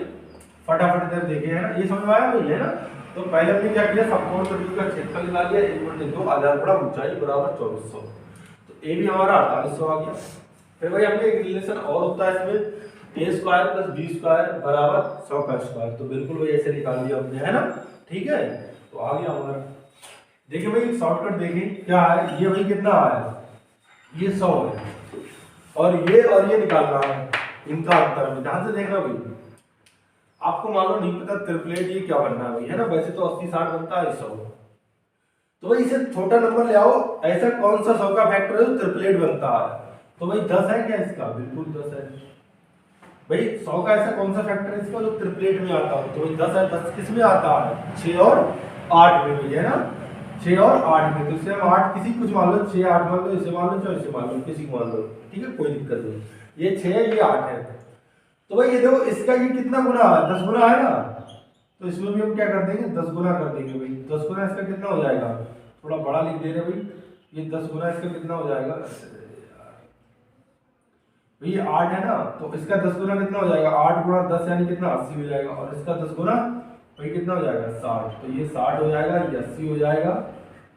फटाफट इधर देखें, है ना, ये समझ में आया भाई, है ना। तो पहले हमने क्या किया, समकोण त्रिभुज का क्षेत्रफल निकाल लिया, 1/2 आधार गुणा ऊंचाई बराबर 2400, तो ए भी हमारा 4800 आ गया। फिर भाई हमने एक रिलेशन और होता है इसमें, ए स्क्वायर प्लस बी स्क्वायर बराबर 100 का स्क्वायर, तो बिल्कुल भाई ऐसे निकाल लिया हमने, है ना, ठीक है, तो आ गया हमारा। देखिए भाई शॉर्टकट देखें क्या है, ये भाई कितना आया, ये 100 है, और ये निकालना है इनका अंतर, ध्यान से देखना भाई, आपको मान लो नहीं पता ट्रिपलेट ये क्या बनना है भाई, है ना, वैसे तो 80-60 बनता है 100, तो भाई इसे छोटा नंबर ले आओ, ऐसा कौन सा 100 का फैक्टर है जो ट्रिपलेट बनता है, तो भाई 10 है क्या इसका, बिल्कुल 10 है भाई। 100 का ऐसा कौन सा फैक्टर है इसका जो ट्रिपलेट में आता है, तो भाई 10 है, 10 किस में आता है 6 और 8 में भाई, है ना, 6 और 8 में, तो इसे हम 8 किसी कुछ मान लो, 6 8 मान लो, इसे मान लो, चाहे इसे मान लो, किसी को मान लो, ठीक है, कोई दिक्कत नहीं, ये 6 है ये 8 है, तो भाई ये देखो इसका ये कितना गुना है 10 गुना है ना, तो इसमें भी हम क्या कर देंगे 10 गुना कर देंगे भाई, 10 गुना इसका कितना हो जाएगा, थोड़ा बड़ा लिख दे रहे भाई, ये 10 गुना इसका कितना हो जाएगा, तो ये 8 है ना, तो इसका 10 गुना कितना हो जाएगा, 8 गुना 10 यानी कितना 80 हो जाएगा, और इसका 10 गुना वही कितना हो जाएगा 60, तो ये 60 हो जाएगा, ये 80 हो जाएगा,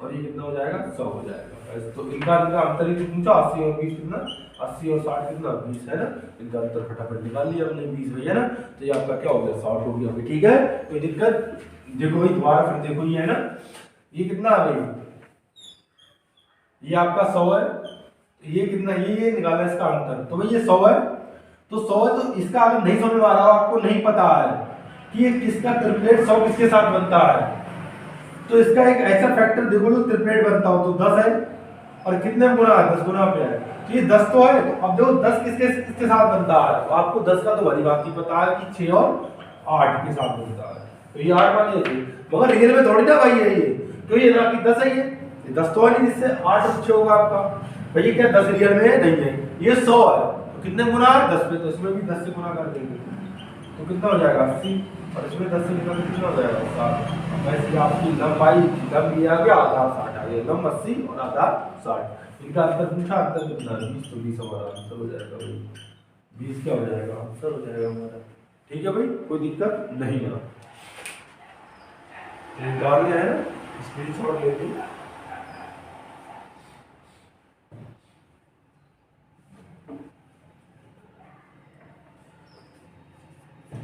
और ये कितना हो जाएगा 100 हो जाएगा। तो इनका अंतर ही पूछा 80 और 20 कितना, 80 और 60 कितना 20 है ना, इनका अंतर फटाफट निकाल लिया हमने 20 भैया ना, तो ये आपका क्या हो गया 60 हो गया भाई। ठीक है, कोई दिक्कत, देखो भाई दोबारा फिर देखो, ये है ना, ये कितना है भाई, ये आपका 100 है, ये कितना, ये निकाला इसका अंतर, तो भाई ये 100 है, तो 100 है, तो इसका अगर नहीं समझ में आ रहा हो, आपको नहीं पता है कि ये किसका ट्रिपलेट 100 किसके साथ बनता है, तो इसका एक ऐसा फैक्टर देखो जो ट्रिपलेट बनता हो, तो 10 है, और कितने गुना है 10 गुना पे है, तो ये 10 तो है, तो अब देखो 10 किसके किसके साथ बनता है, तो आपको 10 का तो भली बात ही पता है कि 6 और 8 के साथ बनता है, तो ये 8 मान लीजिए, मगर रियल में थोड़ी ना भाई है ये, तो ये ना कि 10 है, ये 10 तो है नहीं, जिससे 8 पीछे होगा आपका, भाई क्या 10 रियल में है नहीं है, ये 100 है, तो कितने गुना है 10 पे, तो इसमें भी 10 से गुना कर देंगे, तो कितना हो जाएगा 80, और इसमें 10 से निकाल कितना हो जाएगा 60, वैसे आपकी लंबाई लंब ये आ गया, आधार 60 आ गया, लंब 80 और आधार 60, इनका अंतर पूछा, अंतर कितना है 20, तो 20 हमारा आंसर हो जाएगा भाई, 20 क्या हो जाएगा आंसर हो जाएगा हमारा। ठीक है भाई, कोई दिक्कत नहीं है, निकाल लिया है ना, स्क्रीनशॉट लेके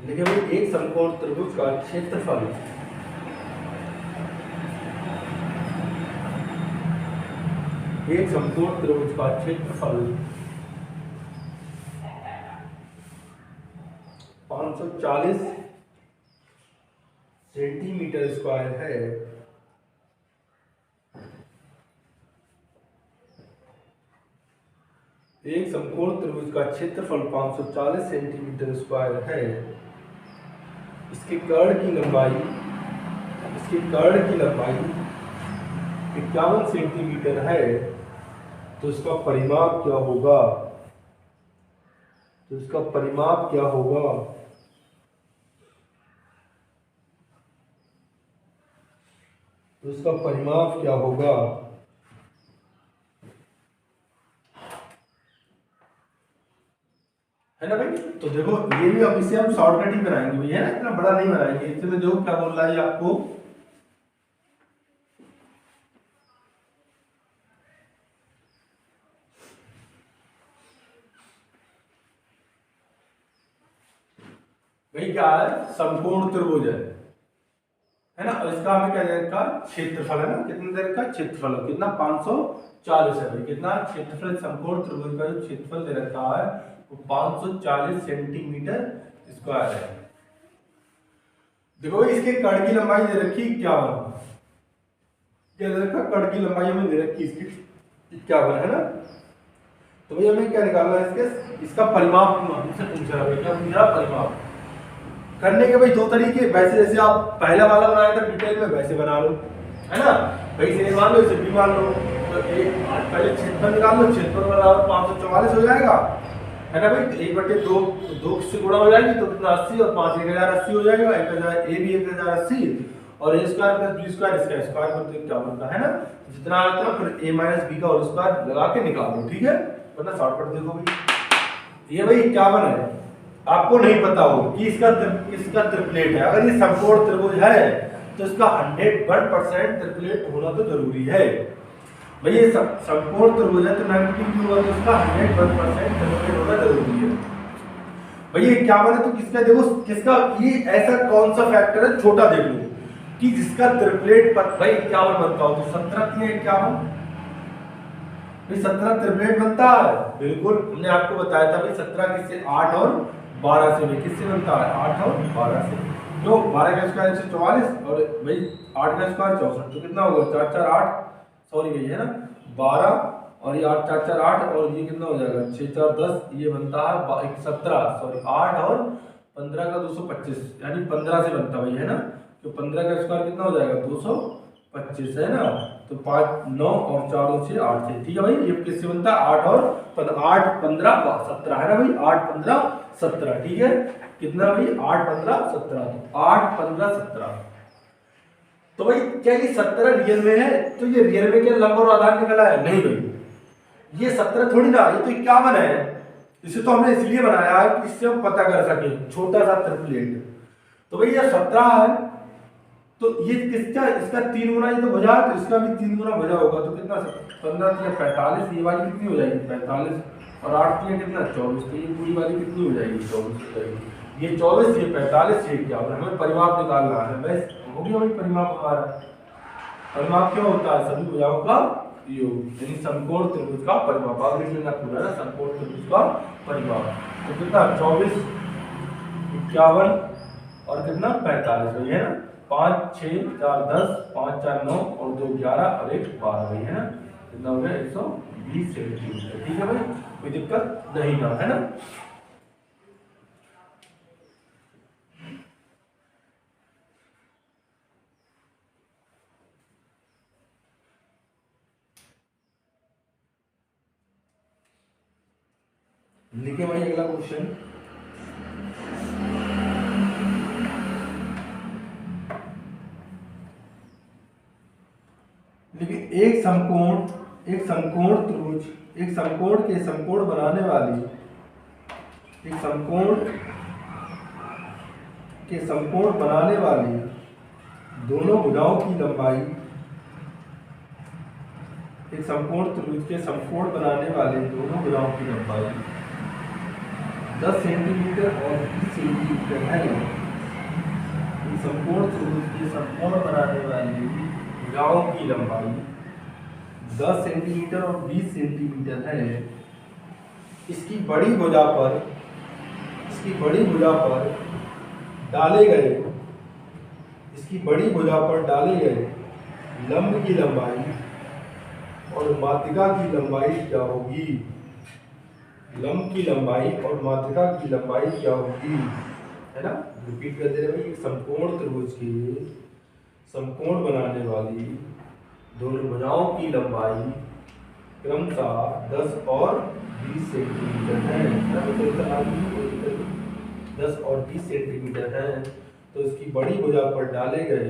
देखिए भाई, एक समकोण त्रिभुज का क्षेत्रफल एक समकोण त्रिभुज का क्षेत्रफल 540 सेंटीमीटर स्क्वायर है, एक समकोण त्रिभुज का क्षेत्रफल 540 सेंटीमीटर स्क्वायर है, इसके कर्ण की लंबाई 51 सेंटीमीटर है, तो इसका परिमाप क्या होगा, तो इसका परिमाप क्या होगा, तो इसका परिमाप क्या होगा, है ना भाई। तो देखो ये भी अब इसे हम शॉर्टकट ही बनाएंगे भैया, ना इतना बड़ा नहीं बनाएंगे, इसमें देखो क्या बोल रहा है आपको, भाई क्या है, समकोण त्रिभुज है ना, और इसका हमें क्या दे रखा क्षेत्रफल है ना, कितना दे रखा क्षेत्रफल, कितना 540 है भाई, कितना क्षेत्रफल समकोण त्रिभुज का जो क्षेत्रफल दे रखा है वो 540 सेंटीमीटर स्क्वायर है। देखो इसके कर्ण की लंबाई दे रखी 51, क्या दे रखा, कर्ण की लंबाई हमें दे रखी इसकी 51 है ना, तो भाई हमें क्या निकालना है इसके, इसका परिमाप हमसे पूछ रहा है, क्या पूछ रहा परिमाप करने के भाई दो तरीके, वैसे जैसे आप पहला वाला बनाया था डिटेल में वैसे बना लो, है ना भाई, इसे मान लो इसे भी मान लो, तो एक पहले क्षेत्रफल निकाल लो, क्षेत्रफल बराबर 544 हो जाएगा, है ना भाई, 1/2 2 से गुणा हो जाएगी, तो कितना 80, और 5 1080 हो जाएगा, 1000 ए भी 1080, और ए स्क्वायर प्लस बी स्क्वायर इसका स्क्वायर करते हैं क्या बनता है ना, जितना आता है फिर a माइनस बी का होल स्क्वायर लगा के निकाल लो, ठीक है, वरना शॉर्टकट देखो भाई, ये भाई 51 है, आपको नहीं पता हो कि इसका ट्रिपलेट है, अगर ये समकोण त्रिभुज है तो इसका 101% ट्रिपलेट होना तो जरूरी है भाई, ये समकोण त्रिभुज है तो 90 क्यों होगा, तो इसका 101% ट्रिपलेट होना जरूरी है भाई। ये 51 है तो किसका देखो, किसका, ये ऐसा कौन सा फैक्टर है छोटा देख लो कि जिसका ट्रिपलेट भाई 51 बनता हो, तो 17 3 51 भाई 17 ट्रिपलेट बनता है, बिल्कुल हमने आपको बताया था भाई 17 किससे 8 और 12 से, भाई किससे बनता है 8 और 12 से, जो 12 का स्क्वायर 144 और भाई 8 का स्क्वायर 64, तो कितना होगा 4 4 8, सॉरी भाई है ना 12, और ये 8 4 4 8, और ये कितना हो जाएगा 6 4 10, ये बनता है 17, सॉरी 8 और 15 का 225, यानी 15 से बनता भाई है ना, तो 15 का स्क्वायर कितना हो जाएगा 225 है ना, तो 5 9 और 4 6 8 6, ठीक है भाई, ये किससे बनता है 8 और 8 15 17 है ना भाई, 8 15 17, ठीक है, कितना भाई 8 15 17, तो 8 15 17, तो भाई क्या ये 17 रियल में है, तो ये रियल में क्या लंब और आधार निकला है, नहीं भाई ये 17 थोड़ी ना, ये तो 51 है, इसे तो हमने इसलिए बनाया है कि इससे हम पता कर सके छोटा सा ट्रिपलेट। तो भाई ये 17 है, तो ये किसका, इसका 3 गुना ये तो भुजा है, तो इसका भी 3 गुना भुजा होगा, तो कितना 15 या 45, ये वाली कितनी हो जाएगी 45, और 8 या कितना 24, तो ये पूरी वाली कितनी हो जाएगी 24 हो जाएगी। ये 24, ये 45, ये 51। हमें परिमाप निकालना है, बस हो गया भाई परिमाप हमारा। परिमाप क्या होता है, सभी भुजाओं का योग, यानी समकोण त्रिभुज का परिमाप। आप लिख लेना पूरा ना, समकोण त्रिभुज का परिमाप। तो कितना 24, 51 और कितना 45 वही है ना, 5 6 4 10, 5 4 9 और 2 11 और 1 12 वही है ना, कितना हो गया 120 सेंटीमीटर। ठीक है भाई, कोई दिक्कत नहीं ना, है ना। लिखे भाई अगला क्वेश्चन। देखिए एक समकोण त्रिभुज, एक समकोण के समकोण बनाने वाली, एक समकोण के समकोण बनाने वाली दोनों भुजाओं की लंबाई, एक समकोण त्रिभुज के समकोण बनाने वाले दोनों भुजाओं की लंबाई 10 सेंटीमीटर और 20 सेंटीमीटर है। एक समकोण त्रिभुज के समकोण बनाने वाली भुजाओं की लंबाई 10 सेंटीमीटर और 20 सेंटीमीटर है। इसकी बड़ी भुजा पर डाले गए, इसकी बड़ी भुजा पर डाले गए लंब की लंबाई और माध्यिका की लंबाई क्या होगी। लंब की लंबाई और माध्यिका की लंबाई क्या होगी, है ना। रिपीट कर दे रहे भाई, समकोण त्रिभुज के समकोण बनाने वाली दोनों भुजाओं की लंबाई क्रमशः 10 और 20 सेंटीमीटर है, 10 और 20 सेंटीमीटर है। तो इसकी बड़ी भुजा पर डाले गए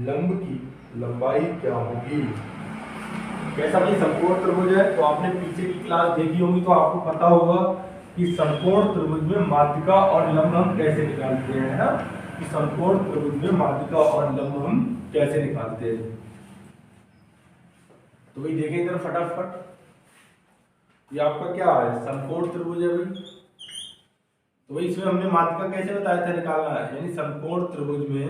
लंब की लंबाई क्या होगी। कैसा भाई समकोण त्रिभुज है, तो आपने पीछे की क्लास देखी होगी, तो आपको पता होगा कि समकोण त्रिभुज में माध्यिका और लंब हम कैसे निकालते हैं, ना, कि समकोण त्रिभुज में माध्यिका और लंब हम कैसे निकालते हैं। तो भाई देखें इधर फटाफट, ये आपका क्या है समकोण त्रिभुज है भाई। तो भाई इसमें हमने माध्यिका कैसे बताया था निकालना है, यानी समकोण त्रिभुज में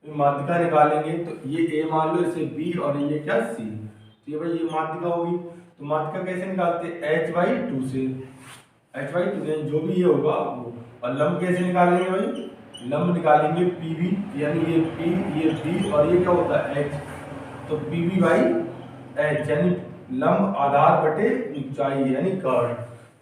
माध्यिका निकालेंगे, तो ये ए मान लो, इसे बी और ये क्या सी, तो ये भाई ये माध्यिका होगी। तो माध्यिका कैसे निकालते हैं, h/2 से, h/2 से जो भी ये होगा वो। और लंब कैसे निकालेंगे भाई, लंब निकालेंगे PB, यानी ये P ये B और ये क्या होता है h, तो PB/h, यानी लंब आधार बटे ऊंचाई, यानी कर्ड,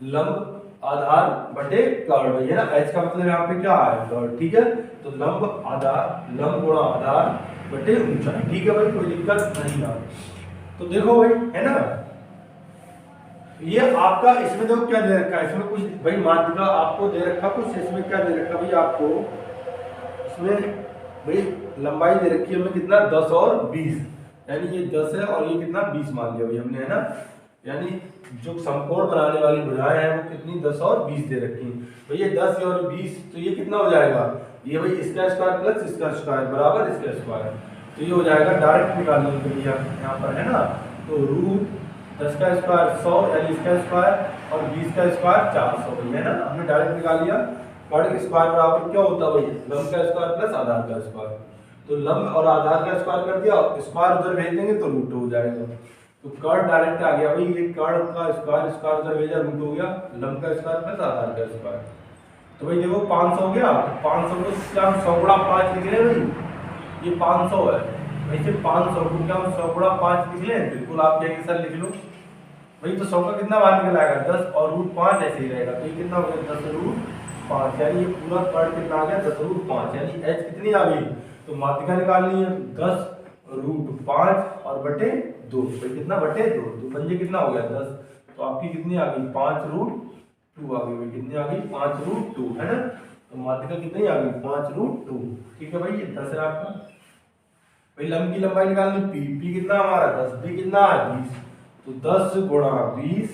लंब आधार बटे कर्ड है ना। h का मतलब यहाँ पे क्या है कर्ड, ठीक है। तो लंब आधार, लंब गुणा आधार बटे ऊंचाई, ठीक है भाई, कोई दिक्कत नहीं है। तो देखो भाई, है ना, ये आपका इसमें देखो क्या दे रखा है, इसमें कुछ भाई माध्यिका आपको दे रखा, कुछ इसमें क्या दे रखा भाई आपको, इसमें भाई लंबाई दे रखी है हमें कितना 10 और 20, यानी ये 10 है और ये कितना 20 मान लिया भाई हमने, है ना। यानी जो समकोण बनाने वाली भुजाएं हैं वो कितनी 10 और 20 दे रखी हैं भाई, ये 10 और 20, तो ये कितना हो जाएगा, ये भाई इसका स्क्वायर प्लस इसका स्क्वायर बराबर इसका स्क्वायर, तो ये हो जाएगा डायरेक्ट निकालने के लिए यहाँ पर, है ना। तो रूट 10 का स्क्वायर 100, यानी इसका स्क्वायर और 20 का स्क्वायर 400 भाई, है ना, हमने डायरेक्ट निकाल लिया। कर्ड स्क्वायर बराबर क्या होता है भाई, लंब का स्क्वायर प्लस आधार का स्क्वायर, तो लंब और आधार का स्क्वायर कर दिया, स्क्वायर उधर भेज देंगे तो रूट हो जाएगा, तो कर्ड डायरेक्ट आ गया भाई, ये कर्ड का स्क्वायर स्क्वायर उधर भेजा रूट हो गया, लंब का स्क्वायर प्लस आधार का स्क्वायर। तो भाई देखो 500 हो गया, 500 को क्या हम 100 गुणा 5 लिख रहे हैं भाई, ये 500 है, वैसे 500 को क्या हम 100 गुणा 5 लिख लें, बिल्कुल आप कहेंगे सर लिख लो भाई, तो 100 का कितना बाहर निकल आएगा 10 और रूट 5 ऐसे ही रहेगा, तो ये कितना हो गया 10 रूट 5, यानी ये पूरा कर्ड कितना आ गया 10 रूट 5, यानी h कितनी आ गई, तो माध्यिका निकालनी है 10 रूट 5 और बटे 2, भाई कितना बटे 2, तो पंजे कितना हो गया 10, तो आपकी कितनी आ गई 5 रूट 2 आ गई, कितनी आ गई 5 रूट 2, है ना। तो माध्यिका कितनी आ गई 5 रूट 2, ठीक है भाई, ये 10 है आपका। भाई लंब की लंबाई निकालनी, पी कितना हमारा 10, बी कितना है 20, तो 10 गुणा 20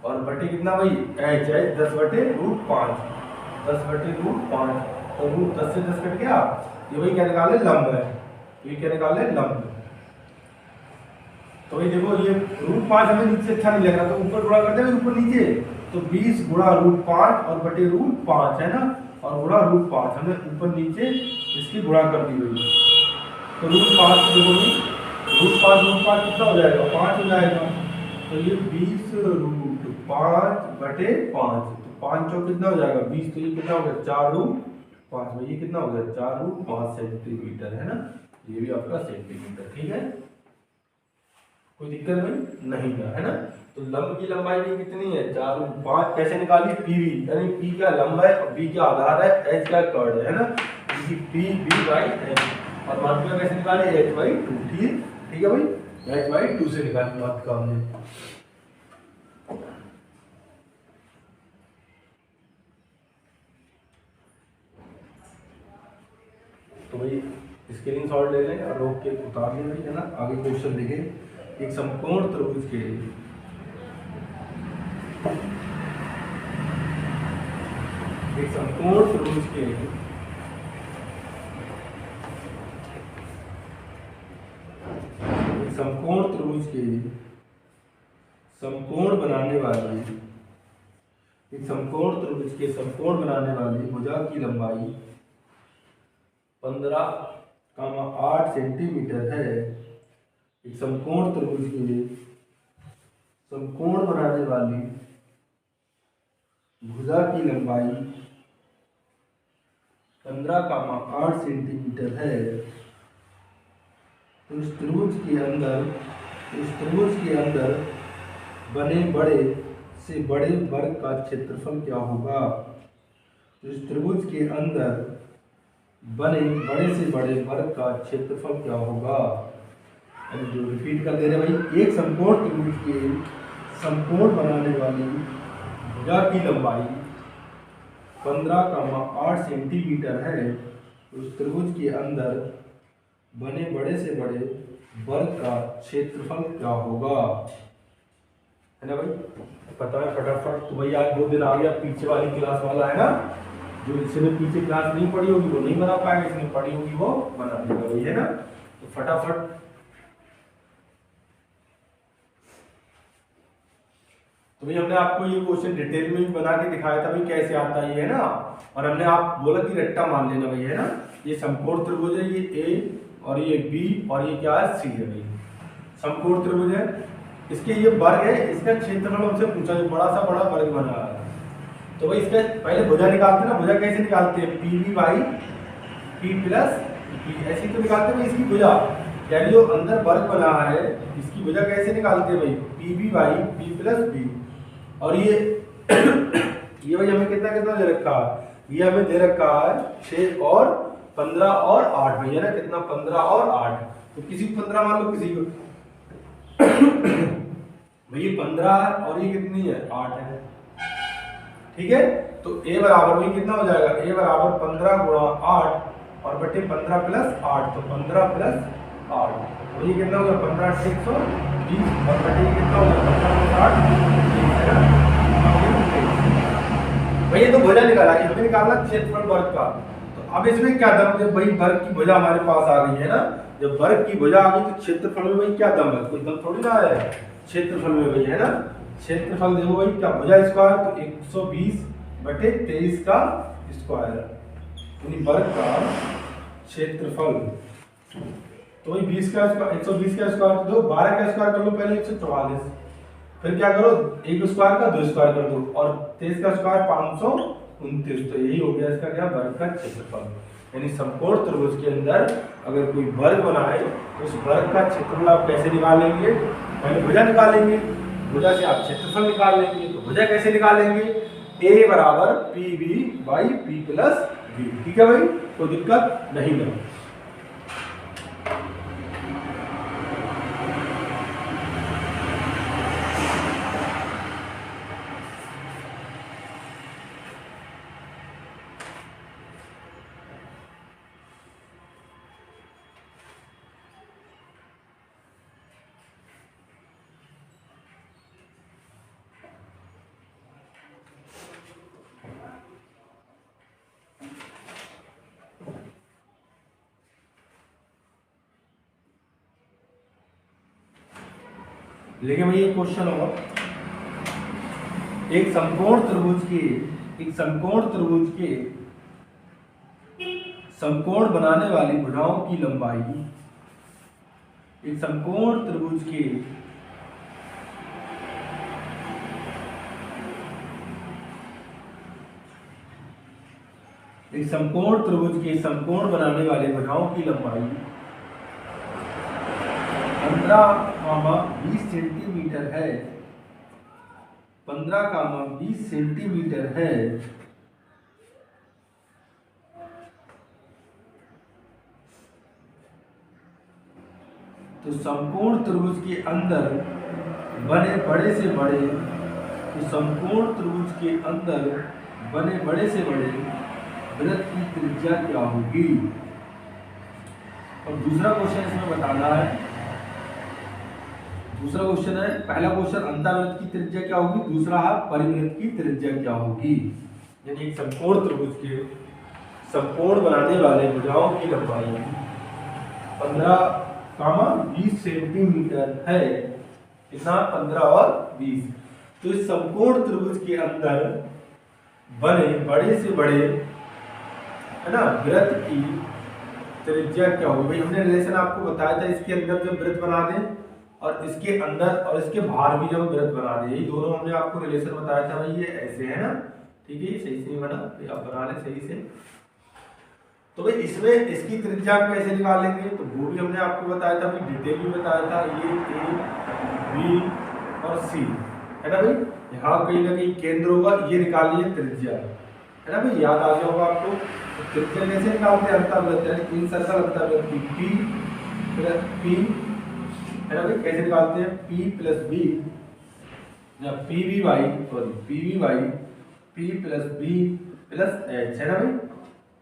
और बटे कितना भाई एच, 10/√5, 10/√5। तो रूट 10 से 10 कट गया, ये वही क्या निकाले लंब है, ये क्या निकाले लंब। तो भाई देखो ये √5 हमें नीचे अच्छा नहीं लग रहा, तो ऊपर गुणा करते हैं ऊपर नीचे, तो 20 गुणा √5 और बटे √5 है ना, और गुणा √5 हमने ऊपर नीचे इसकी गुणा कर दी हुई। तो √5 देखो √5 कितना हो जाएगा 5 हो जाएगा, तो ये 20√5 बटे 5, तो 5 चौक कितना हो जाएगा 20, तो ये कितना हो गया 4√5 में, ये कितना हो गया 4√5 सेंटीमीटर है ना, ये भी आपका सेंटीमीटर। ठीक है, कोई दिक्कत भाई नहीं है ना। तो लंब की लंबाई भी कितनी है 4√5, कैसे निकाली पीवी, यानी पी क्या लंब है और बी क्या आधार है, एच क्या कर्ड है ना, इसकी पी बी बाई एच, और मात्रा कैसे निकाली h/2। ठीक है भाई, h/2 से निकाली मात्रा हमने। तो भाई स्क्रीनशॉट ले लें और रोक के उतार लें भाई है ना। आगे क्वेश्चन देखें, एक समकोण त्रिभुज के एक समकोण त्रिभुज के समकोण त्रिभुज के समकोण बनाने वाले एक समकोण त्रिभुज के समकोण बनाने वाली भुजा की लंबाई 15,8 सेंटीमीटर है। एक समकोण त्रिभुज के समकोण बनाने वाली भुजा की लंबाई 15,8 सेंटीमीटर है। तो इस त्रिभुज के अंदर बने बड़े से बड़े वर्ग का क्षेत्रफल क्या होगा। तो इस त्रिभुज के अंदर बने बड़े से बड़े वर्ग का क्षेत्रफल क्या होगा। जो रिपीट कर दे रहे भाई, एक समकोण त्रिभुज के समकोण बनाने वाली भुजा की लंबाई 15,8 सेंटीमीटर है। उस त्रिभुज के अंदर बने बड़े से बड़े वर्ग का क्षेत्रफल क्या होगा, है ना भाई। पता है फटाफट। तो भाई आज 2 दिन आ गया, पीछे वाली क्लास वाला है ना, जो इसने पीछे क्लास नहीं पढ़ी होगी वो नहीं बना पाएगा, इसने पढ़ी होगी वो बना देगा भाई है ना। तो फटाफट तो भाई हमने आपको ये क्वेश्चन डिटेल में भी बना के दिखाया था भाई कैसे आता है ये है ना, और हमने आप बोला कि रट्टा मान लेना भाई है ना। ये समकोण त्रिभुज है, ये ए और ये बी और ये क्या है सी है भाई, समकोण त्रिभुज है। इसके ये वर्ग है, इसका क्षेत्रफल हमसे पूछा, जो बड़ा सा बड़ा वर्ग बना रहा है। तो भाई इसका पहले भुजा निकालते हैं ना, भुजा कैसे निकालते हैं PV by P plus P, ऐसी तो निकालते हैं इसकी भुजा, यानी जो अंदर वर्ग बना है इसकी भुजा कैसे निकालते हैं भाई PB by P plus B. और ये ये भाई हमें कितना कितना दे रखा है, ये हमें दे रखा है 6 और 15 और 8 भाई है ना, कितना 15 और 8। तो किसी को 15 मान लो, किसी को भाई ये 15 है और ये कितनी है 8 है। ठीक है, तो a बराबर भाई कितना हो जाएगा, a बराबर 15 गुणा 8 और बटे 15 प्लस 8, तो 15 प्लस 8, तो ये कितना होगा 15 × 120 और बटे ये कितना होगा 15 + 8 है ना। भाई ये तो भुजा निकाला, ये हमें निकालना क्षेत्रफल वर्ग का। तो अब इसमें क्या दम, जब भाई वर्ग की भुजा हमारे पास आ गई है ना, जब वर्ग की भुजा आ गई तो क्षेत्रफल में भाई क्या दम है, कोई दम थोड़ी ना है क्षेत्रफल में भाई है ना। क्षेत्रफल देखो भाई क्या भुजा स्क्वायर, तो 120/23 का स्क्वायर, यानी वर्ग का क्षेत्रफल। तो भाई 20 का स्क्वायर 120 का स्क्वायर दो, 12 का स्क्वायर कर लो पहले 144, फिर क्या करो एक स्क्वायर का 2 स्क्वायर कर दो और 23 का स्क्वायर 529, तो यही हो गया इसका क्या वर्ग का क्षेत्रफल। यानी समकोण त्रिभुज के अंदर अगर कोई वर्ग बनाए तो उस वर्ग का क्षेत्रफल आप कैसे निकालेंगे, पहले भुजा निकालेंगे, भुजा से आप क्षेत्रफल निकाल लेंगे। तो भुजा कैसे निकालेंगे, a बराबर P B by P plus B. ठीक है भाई, कोई दिक्कत नहीं है। लेकिन भाई ये क्वेश्चन होगा, एक समकोण त्रिभुज के समकोण बनाने वाली भुजाओं की लंबाई, एक समकोण त्रिभुज के समकोण बनाने वाले भुजाओं की लंबाई 15, 20 सेंटीमीटर है, 15, 20 सेंटीमीटर है। तो समकोण त्रिभुज के अंदर बने बड़े से बड़े वृत्त की त्रिज्या क्या होगी। और दूसरा क्वेश्चन इसमें बताना है, दूसरा क्वेश्चन है, पहला क्वेश्चन अंतःवृत्त की त्रिज्या क्या होगी, दूसरा है परिवृत्त की त्रिज्या क्या होगी। यानी एक समकोण त्रिभुज के समकोण बनाने वाले भुजाओं की लंबाई 15, 20 सेंटीमीटर है। कितना? 15 और 20। तो इस समकोण त्रिभुज के अंदर बने बड़े से बड़े, है ना, वृत्त की त्रिज्या क्या होगी। भाई हमने रिलेशन आपको बताया था, इसके अंदर जब वृत्त बना दें और इसके अंदर और इसके बाहर भी जब वृत्त बना दें, यही दोनों हमने आपको रिलेशन बताया था। भाई ये ऐसे है ना, ठीक है, सही से बना, आप बना लें सही से। तो भाई इसमें इसकी त्रिज्या कैसे निकालेंगे, तो वो भी हमने आपको बताया था, भाई डिटेल भी बताया था। ये ए, बी और सी है ना भाई, यहाँ कहीं ना कहीं केंद्र होगा, ये निकालिए त्रिज्या, है ना भाई, याद आ गया होगा आपको। तो त्रिज्या कैसे निकालते हैं, अंतःवृत्त यानी इन सर्कल अंतःवृत्त की पी प्लस पी, है ना भाई, कैसे निकालते हैं, पी प्लस बी या P B by P plus B plus H, है ना भाई,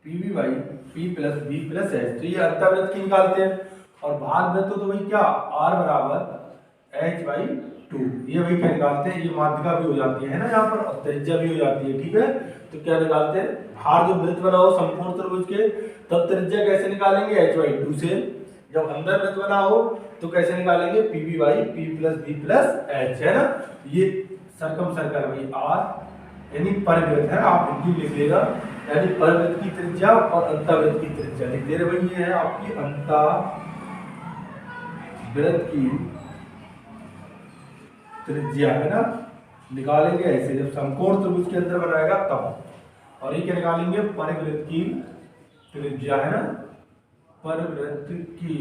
P B by P plus B plus H. तो ये अंतःवृत्त की निकालते हैं। और भागवृत्त तो भाई क्या, आर बराबर एच बाई 2, ये भाई क्या निकालते हैं, ये माध्यिका भी हो जाती है ना यहाँ पर, और त्रिज्या भी हो जाती है, ठीक है। तो क्या निकालते हैं, बाहर जो वृत्त बना हो समकोण त्रिभुज के, तब त्रिज्या कैसे निकालेंगे, एच बाई 2 से। जब अंदर वृत्त बना हो तो कैसे निकालेंगे, P B by P plus B plus H, है ना। ये सर्कम सर्कल भाई आर यानी परिवृत्त है, आप हिंदी लिख लेगा, यानी परिवृत्त की त्रिज्या और अंतःवृत्त की त्रिज्या लिख दे रहे भाई। ये है आपकी अंतःवृत्त की त्रिज्या, है ना, निकालेंगे ऐसे जब समकोण त्रिभुज के अंदर बनाएगा तब। और ये क्या निकालेंगे, परिवृत्त की त्रिज्या, है ना, परिवृत्त की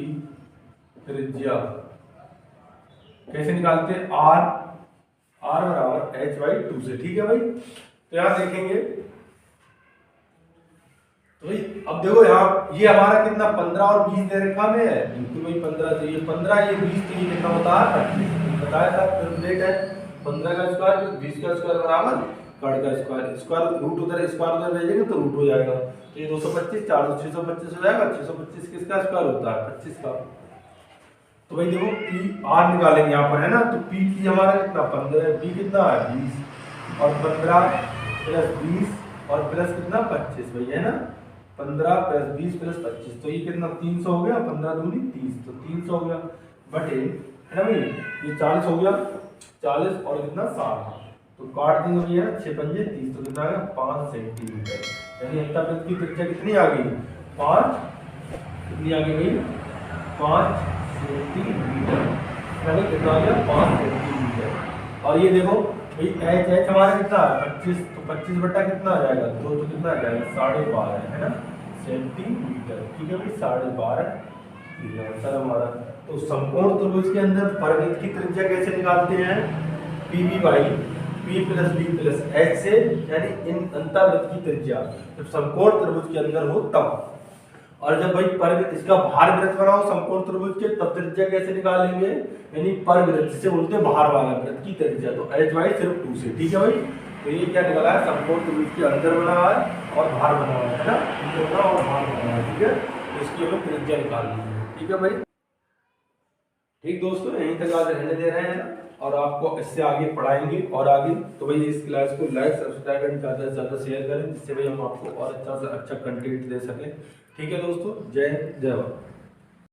त्रिज्या कैसे निकालते हैं, आर बराबर एच बाई 2 से, ठीक है भाई। तो यहां देखेंगे, तो भाई अब देखो यहाँ ये हमारा कितना 15 और 20 दे रखा में है, बिल्कुल भाई 15, तो ये 15 ये 20, तो ये कितना होता है 25, बताया था ट्रिपलेट है। 15 का स्क्वायर 20 का स्क्वायर बराबर कड़ का स्क्वायर रूट उधर स्क्वायर भेजेंगे तो रूट हो जाएगा। तो ये 225 4 625 हो जाएगा, 625 किसका स्क्वायर होता है 25 का। तो भाई देखो पी आर निकालेंगे यहाँ पर, है ना, तो पी की हमारा कितना 15 है, पी कितना है 20 और 15 प्लस 20 और प्लस कितना 25 भाई, है ना, 15 प्लस 20 प्लस 25, तो ये कितना 300 हो गया, 15 दूनी 30, तो 300 हो गया बटे, है ना भाई, ये 40 हो गया, 40 और कितना 60, तो काट देंगे भैया 6 पंजे 30, तो कितना आ गया 5 सेंटीमीटर। यानी अंतःवृत्त की त्रिज्या कितनी आ गई, 5, कितनी आ गई भाई 5 सेंटीमीटर, कितना आ गया 5 सेंटीमीटर। और ये देखो भाई एच हमारा कितना है 25, तो 25 बटा कितना आ जाएगा 2, तो कितना आ जाएगा 12.5, है ना, सेंटीमीटर, ठीक है भाई 12.5 आंसर हमारा। तो समकोण त्रिभुज के अंदर परिवृत्त की त्रिज्या कैसे निकालते हैं, P B by P plus B plus H से, यानी इन अंतःवृत्त की त्रिज्या जब समकोण त्रिभुज के अंदर हो तब। और जब भाई परिवृत्त इसका बाहर वृत्त बनाओ समकोण त्रिभुज के, तब त्रिज्या कैसे निकालेंगे, यानी परिवृत्त से बोलते हैं बाहर वाला वृत्त की त्रिज्या, तो एच वाई सिर्फ 2 से, ठीक है भाई। तो ये क्या निकला है, समकोण त्रिभुज के अंदर बना हुआ है और बाहर बना हुआ है ना, अंदर बना और बाहर बना हुआ है, ठीक है। तो इसकी हमें त्रिज्या निकालनी है, ठीक है भाई। ठीक दोस्तों, यहीं तक आज रहने दे रहे हैं और आपको इससे आगे पढ़ाएंगे और आगे। तो भाई इस क्लास को लाइक सब्सक्राइब एंड ज़्यादा से ज़्यादा शेयर करें, जिससे भाई हम आपको और अच्छा से अच्छा कंटेंट दे सकें, ठीक है दोस्तों। जय हिंद, जय भारत।